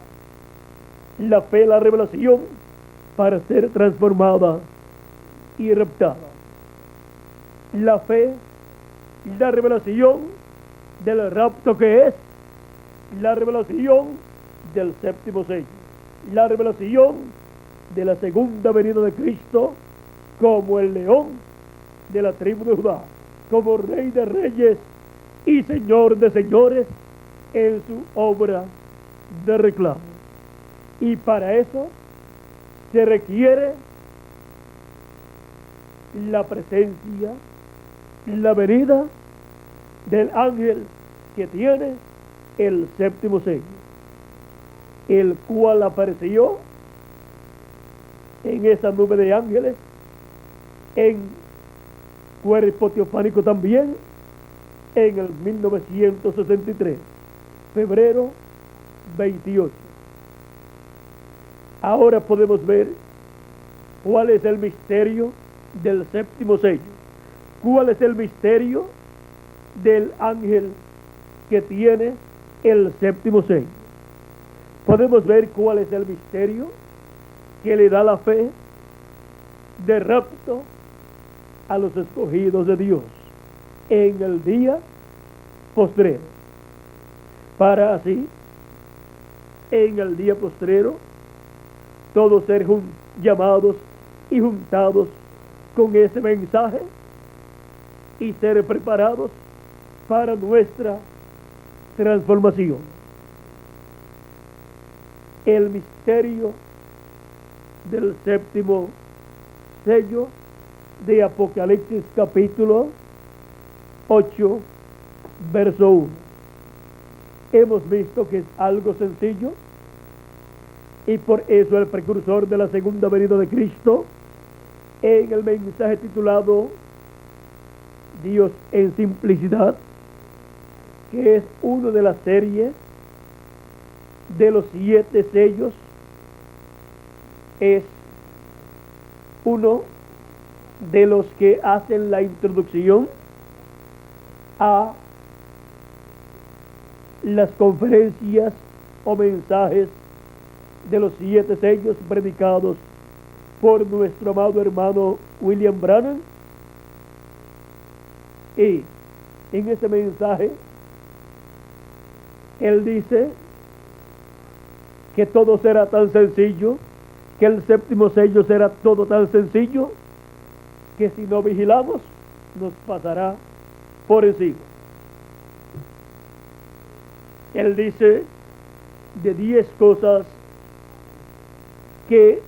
S1: la fe, la revelación, para ser transformada y raptada. La fe y la revelación del rapto, que es la revelación del séptimo sello, la revelación de la segunda venida de Cristo como el león de la tribu de Judá, como Rey de reyes y Señor de señores en su obra de reclamo. Y para eso se requiere la presencia, la venida del ángel que tiene el séptimo sello, el cual apareció en esa nube de ángeles, en cuerpo teofánico también, en el 1963, febrero 28. Ahora podemos ver cuál es el misterio del séptimo sello, cuál es el misterio del ángel que tiene el séptimo sello. Podemos ver cuál es el misterio que le da la fe de rapto a los escogidos de Dios en el día postrero, para así en el día postrero todos ser llamados y juntados con ese mensaje y ser preparados para nuestra transformación. El misterio del séptimo sello de Apocalipsis capítulo 8, verso 1. Hemos visto que es algo sencillo, y por eso el precursor de la segunda venida de Cristo, en el mensaje titulado Dios en simplicidad, que es uno de las series de los 7 sellos, es uno de los que hacen la introducción a las conferencias o mensajes de los 7 sellos predicados por nuestro amado hermano William Branham. Y en ese mensaje él dice que todo será tan sencillo, que el séptimo sello será todo tan sencillo, que si no vigilamos nos pasará por encima. Él dice de 10 cosas que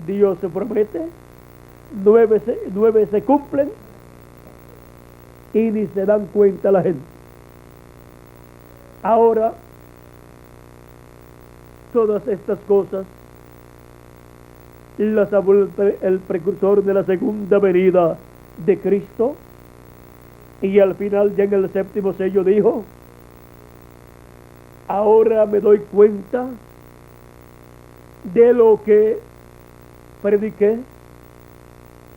S1: Dios se promete, 9 se cumplen y ni se dan cuenta la gente. Ahora, todas estas cosas las habló el precursor de la segunda venida de Cristo, y al final, ya en el 7º sello, dijo: ahora me doy cuenta de lo que prediqué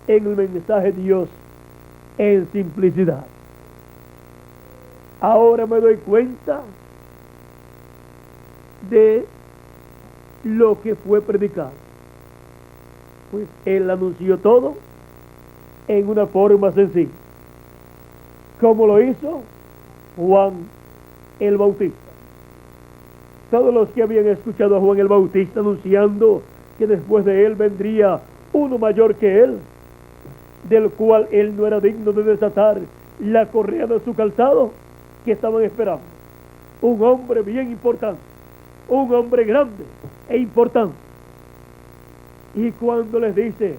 S1: en el mensaje de Dios en simplicidad. Ahora me doy cuenta de lo que fue predicado. Pues Él anunció todo en una forma sencilla. ¿Cómo lo hizo? Juan el Bautista. Todos los que habían escuchado a Juan el Bautista anunciando que después de él vendría uno mayor que él, del cual él no era digno de desatar la correa de su calzado, que estaban esperando. Un hombre bien importante, un hombre grande e importante. Y cuando les dice: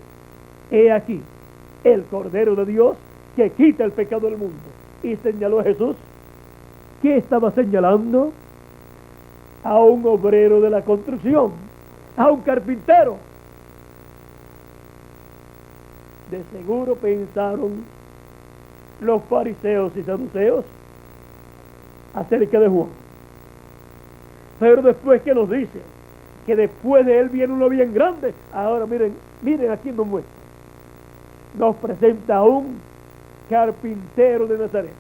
S1: he aquí el Cordero de Dios que quita el pecado del mundo, y señaló a Jesús, ¿qué estaba señalando? A un obrero de la construcción, a un carpintero. De seguro pensaron los fariseos y saduceos acerca de Juan. Pero después que nos dice que después de él viene uno bien grande, ahora miren aquí nos muestra. Nos presenta a un carpintero de Nazaret.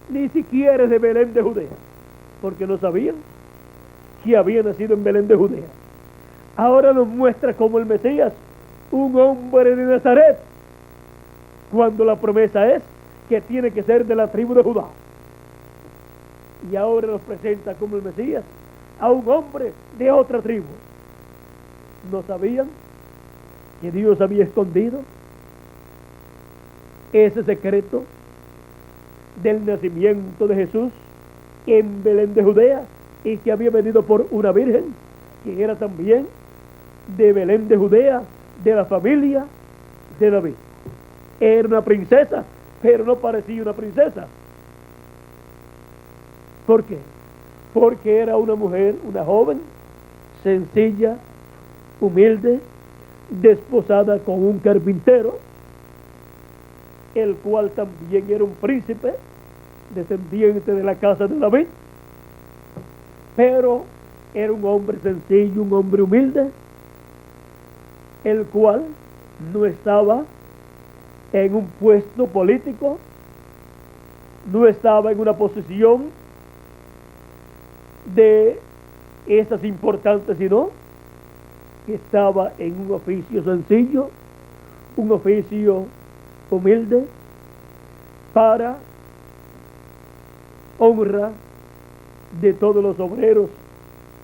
S1: Ni siquiera es de Belén de Judea, porque no sabían que había nacido en Belén de Judea. Ahora nos muestra como el Mesías, un hombre de Nazaret, cuando la promesa es que tiene que ser de la tribu de Judá. Y ahora nos presenta como el Mesías a un hombre de otra tribu. ¿No sabían que Dios había escondido ese secreto del nacimiento de Jesús en Belén de Judea, y que había venido por una virgen que era también de Belén de Judea, de la familia de David? Era una princesa, pero no parecía una princesa. ¿Por qué? Porque era una mujer, una joven, sencilla, humilde, desposada con un carpintero, el cual también era un príncipe, descendiente de la casa de David, pero era un hombre sencillo, un hombre humilde, el cual no estaba en un puesto político, no estaba en una posición de esas importantes, sino que estaba en un oficio sencillo, un oficio humilde, para honra de todos los obreros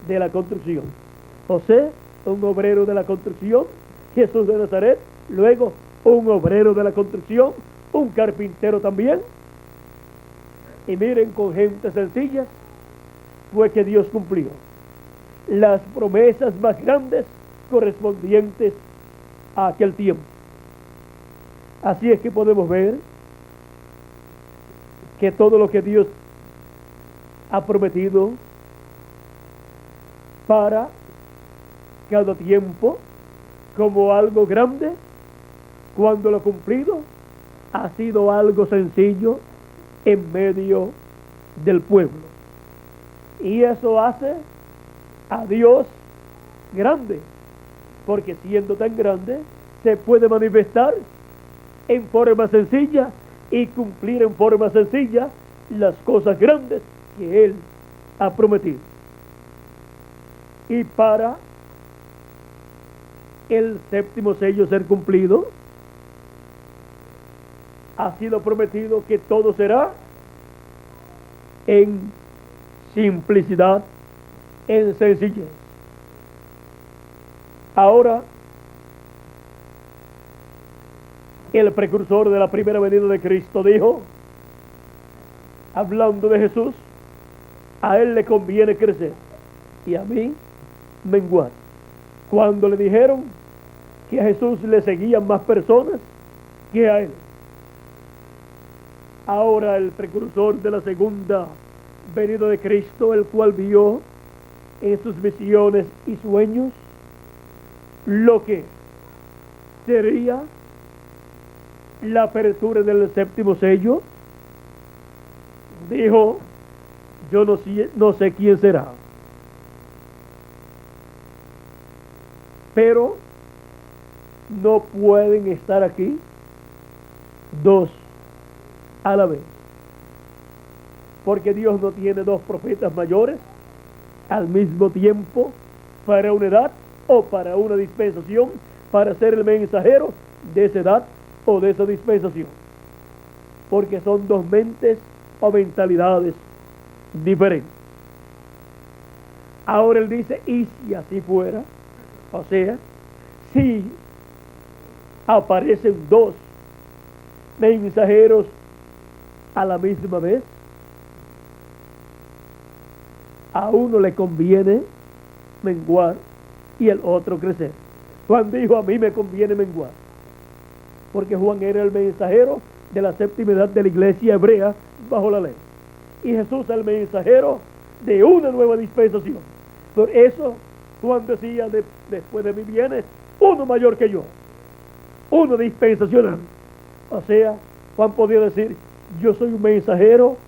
S1: de la construcción. José, un obrero de la construcción; Jesús de Nazaret, luego un obrero de la construcción, un carpintero también. Y miren, con gente sencilla fue que Dios cumplió las promesas más grandes correspondientes a aquel tiempo. Así es que podemos ver que todo lo que Dios ha prometido para cada tiempo como algo grande, cuando lo cumplido ha sido algo sencillo en medio del pueblo. Y eso hace a Dios grande, porque siendo tan grande se puede manifestar en forma sencilla y cumplir en forma sencilla las cosas grandes que Él ha prometido. Y para el 7º sello ser cumplido, ha sido prometido que todo será en simplicidad, en sencillez. Ahora, el precursor de la primera venida de Cristo, dijo, hablando de Jesús, a él le conviene crecer y a mí menguar. Cuando le dijeron que a Jesús le seguían más personas que a él. Ahora el precursor de la segunda venida de Cristo, el cual vio en sus visiones y sueños lo que sería la apertura del séptimo sello, dijo, yo no sé quién será, pero no pueden estar aquí dos a la vez, porque Dios no tiene dos profetas mayores al mismo tiempo para una edad o para una dispensación, para ser el mensajero de esa edad o de esa dispensación, porque son dos mentes o mentalidades diferentes. Ahora él dice, y si así fuera, o sea, si aparecen dos mensajeros a la misma vez, a uno le conviene menguar y el otro crecer. Juan dijo, a mí me conviene menguar, porque Juan era el mensajero de la séptima edad de la iglesia hebrea bajo la ley, y Jesús el mensajero de una nueva dispensación. Por eso Juan decía, después de mí viene uno mayor que yo, uno dispensacional. O sea, Juan podía decir, yo soy un mensajero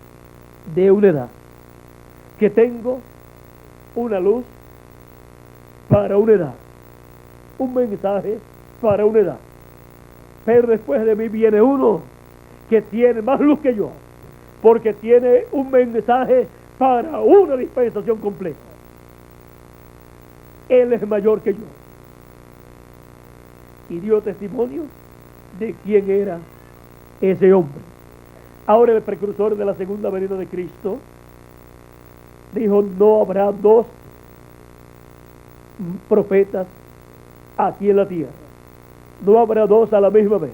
S1: de una edad, que tengo una luz para una edad, un mensaje para una edad. Pero después de mí viene uno que tiene más luz que yo, porque tiene un mensaje para una dispensación completa. Él es mayor que yo. Y dio testimonio de quién era ese hombre. Ahora el precursor de la segunda venida de Cristo dijo, no habrá dos profetas aquí en la tierra. No habrá dos a la misma vez.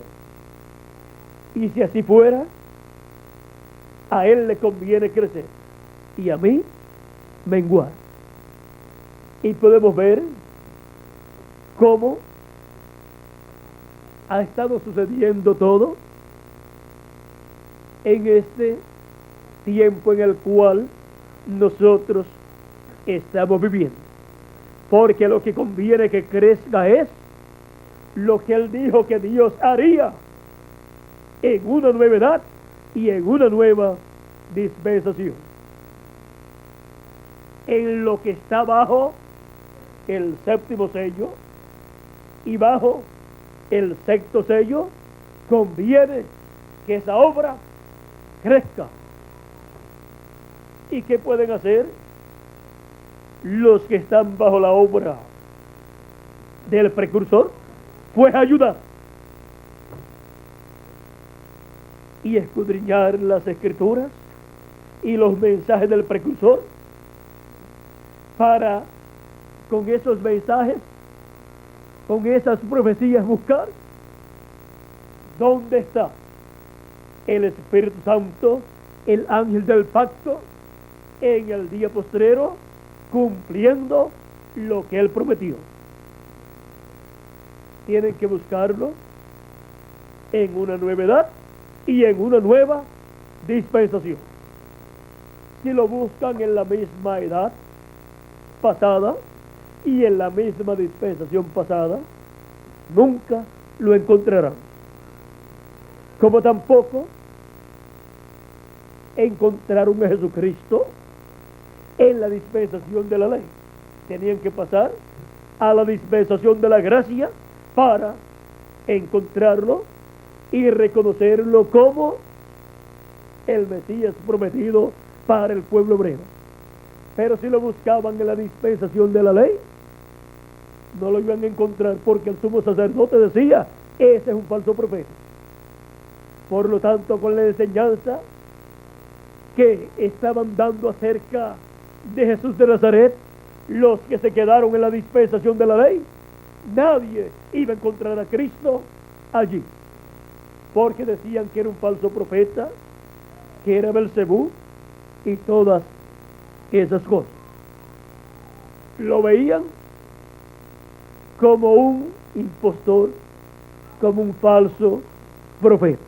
S1: Y si así fuera, a él le conviene crecer y a mí menguar. Y podemos ver cómo ha estado sucediendo todo en este tiempo en el cual nosotros estamos viviendo. Porque lo que conviene que crezca es lo que él dijo que Dios haría en una nueva edad y en una nueva dispensación. En lo que está bajo el séptimo sello y bajo el sexto sello, conviene que esa obra crezca. ¿Y qué pueden hacer los que están bajo la obra del precursor? Pues ayudar y escudriñar las escrituras y los mensajes del precursor, para con esos mensajes, con esas profecías, buscar dónde está el Espíritu Santo, el ángel del pacto, en el día postrero, cumpliendo lo que él prometió. Tienen que buscarlo en una nueva edad y en una nueva dispensación. Si lo buscan en la misma edad pasada y en la misma dispensación pasada, nunca lo encontrarán. Como tampoco encontraron a Jesucristo en la dispensación de la ley. Tenían que pasar a la dispensación de la gracia para encontrarlo y reconocerlo como el Mesías prometido para el pueblo hebreo. Pero si lo buscaban en la dispensación de la ley, no lo iban a encontrar, porque el sumo sacerdote decía, ese es un falso profeta. Por lo tanto, con la enseñanza que estaban dando acerca de Jesús de Nazaret, los que se quedaron en la dispensación de la ley, nadie iba a encontrar a Cristo allí. porque decían que era un falso profeta, que era Belcebú y todas esas cosas. Lo veían como un impostor, como un falso profeta.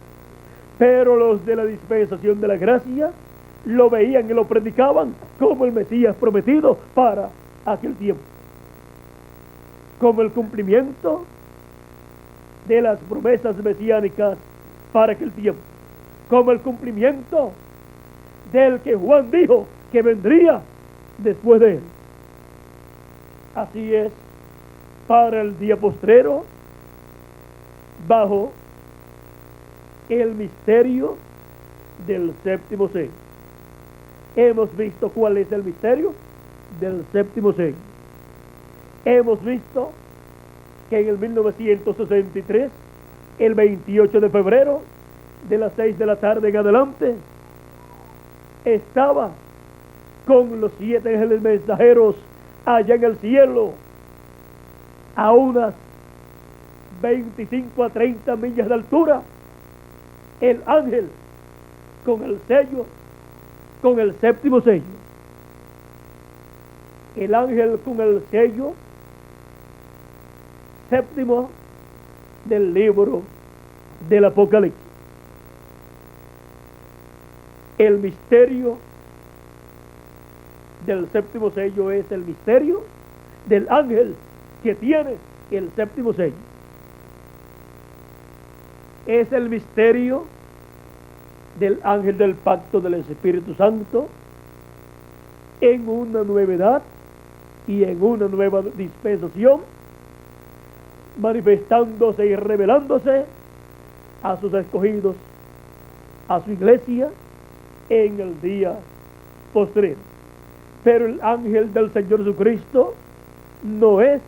S1: Pero los de la dispensación de la gracia lo veían y lo predicaban como el Mesías prometido para aquel tiempo, como el cumplimiento de las promesas mesiánicas para aquel tiempo, como el cumplimiento del que Juan dijo que vendría después de él. Así es para el día postrero, bajo el misterio del séptimo sello. Hemos visto cuál es el misterio del séptimo sello. Hemos visto que en el 1963, el 28 de febrero, de las 6 de la tarde en adelante, estaba con los 7 ángeles mensajeros allá en el cielo, a unas 25 a 30 millas de altura, el ángel con el sello, con el séptimo sello. El ángel con el sello séptimo del libro del Apocalipsis. El misterio del séptimo sello es el misterio del ángel que tiene el séptimo sello. Es el misterio del ángel del pacto del Espíritu Santo en una nueva edad y en una nueva dispensación, manifestándose y revelándose a sus escogidos, a su iglesia, en el día postrero. Pero el ángel del Señor Jesucristo no es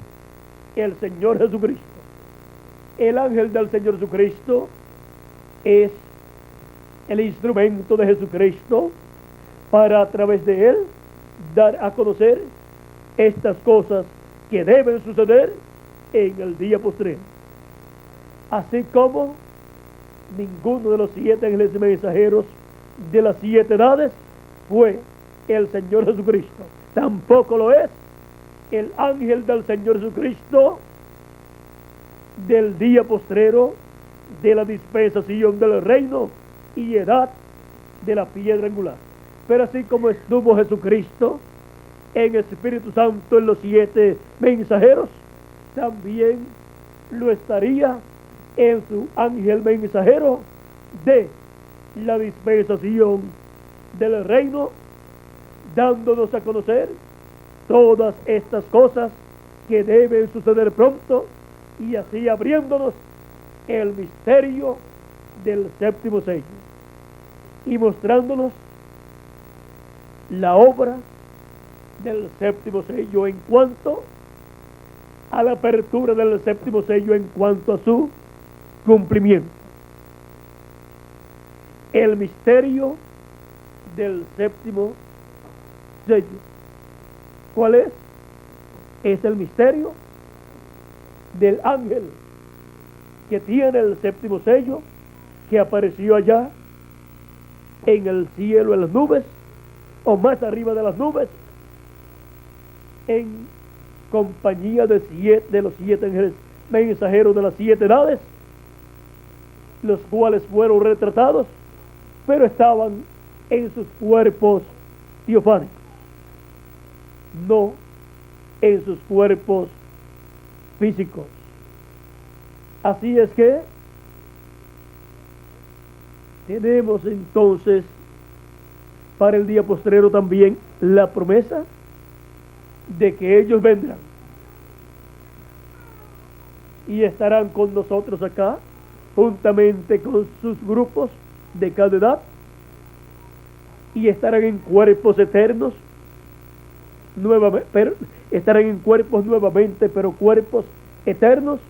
S1: el Señor Jesucristo. El ángel del Señor Jesucristo es el instrumento de Jesucristo para, a través de él, dar a conocer estas cosas que deben suceder en el día postrero. Así como ninguno de los 7 ángeles mensajeros de las 7 edades fue el Señor Jesucristo, tampoco lo es el ángel del Señor Jesucristo del día postrero, de la dispensación del reino y edad de la piedra angular. Pero así como estuvo Jesucristo en Espíritu Santo en los 7 mensajeros, también lo estaría en su ángel mensajero de la dispensación del reino, dándonos a conocer todas estas cosas que deben suceder pronto, y así abriéndonos el misterio del séptimo sello y mostrándonos la obra del séptimo sello en cuanto a la apertura del séptimo sello, en cuanto a su cumplimiento. El misterio del séptimo sello, ¿cuál es? Es el misterio del ángel que tiene el séptimo sello, que apareció allá en el cielo, en las nubes, o más arriba de las nubes, en compañía de los 7 ángeles mensajeros de las 7 edades, los cuales fueron retratados, pero estaban en sus cuerpos teofánicos, no en sus cuerpos físicos. Así es que tenemos entonces para el día postrero también la promesa de que ellos vendrán y estarán con nosotros acá, juntamente con sus grupos de cada edad, y estarán en cuerpos eternos nuevamente, pero estarán en cuerpos nuevamente, pero cuerpos eternos,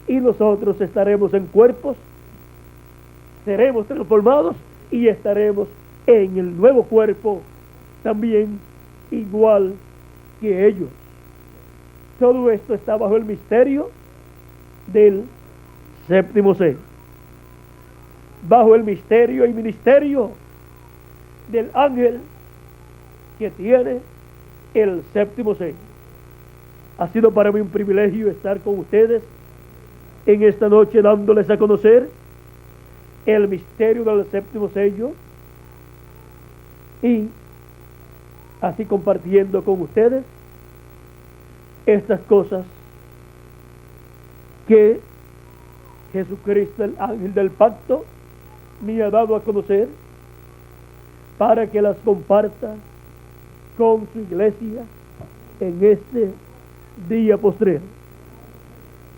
S1: y nosotros estaremos en cuerpos, seremos transformados y estaremos en el nuevo cuerpo también igual que ellos. Todo esto está bajo el misterio del séptimo sello. bajo el misterio y ministerio del ángel que tiene el séptimo sello. Ha sido para mí un privilegio estar con ustedes en esta noche dándoles a conocer el misterio del séptimo sello y así compartiendo con ustedes estas cosas que Jesucristo, el ángel del pacto, me ha dado a conocer para que las comparta con su iglesia en este día postrero.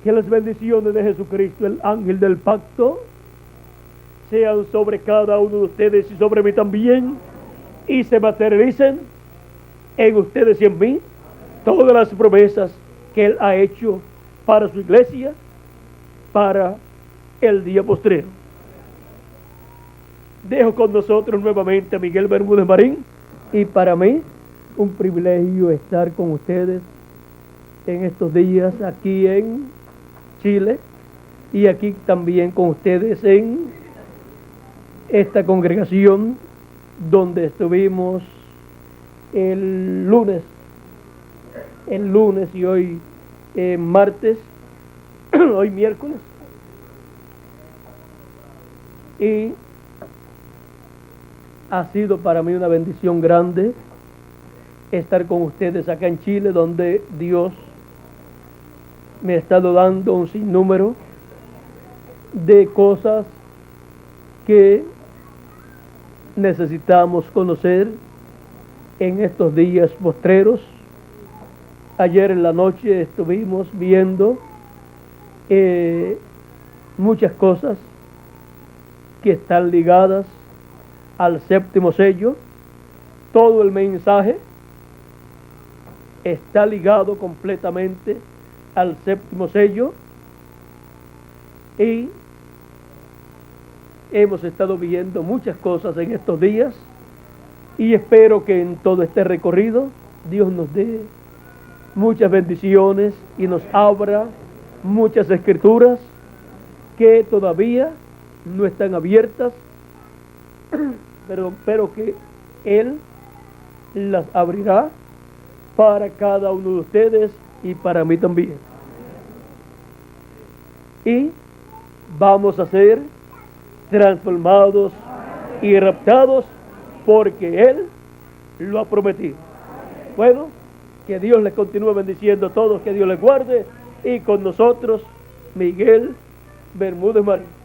S1: Que las bendiciones de Jesucristo, el ángel del pacto, sean sobre cada uno de ustedes y sobre mí también, y se materialicen en ustedes y en mí todas las promesas que Él ha hecho para su iglesia, para el día postrero. Dejo con nosotros nuevamente a Miguel Bermúdez Marín, y para mí un privilegio estar con ustedes en estos días aquí en Chile y aquí también con ustedes en esta congregación donde estuvimos el lunes y hoy martes, hoy miércoles, y ha sido para mí una bendición grande estar con ustedes acá en Chile, donde Dios me ha estado dando un sinnúmero de cosas que necesitamos conocer en estos días postreros. Ayer en la noche estuvimos viendo muchas cosas que están ligadas al séptimo sello. Todo el mensaje está ligado completamente al séptimo sello y hemos estado viendo muchas cosas en estos días y espero que en todo este recorrido Dios nos dé muchas bendiciones y nos abra muchas escrituras que todavía no están abiertas, pero que Él las abrirá para cada uno de ustedes y para mí también. Y vamos a ser transformados y raptados porque Él lo ha prometido. Bueno, que Dios les continúe bendiciendo a todos, que Dios les guarde, y con nosotros Miguel Bermúdez Marín.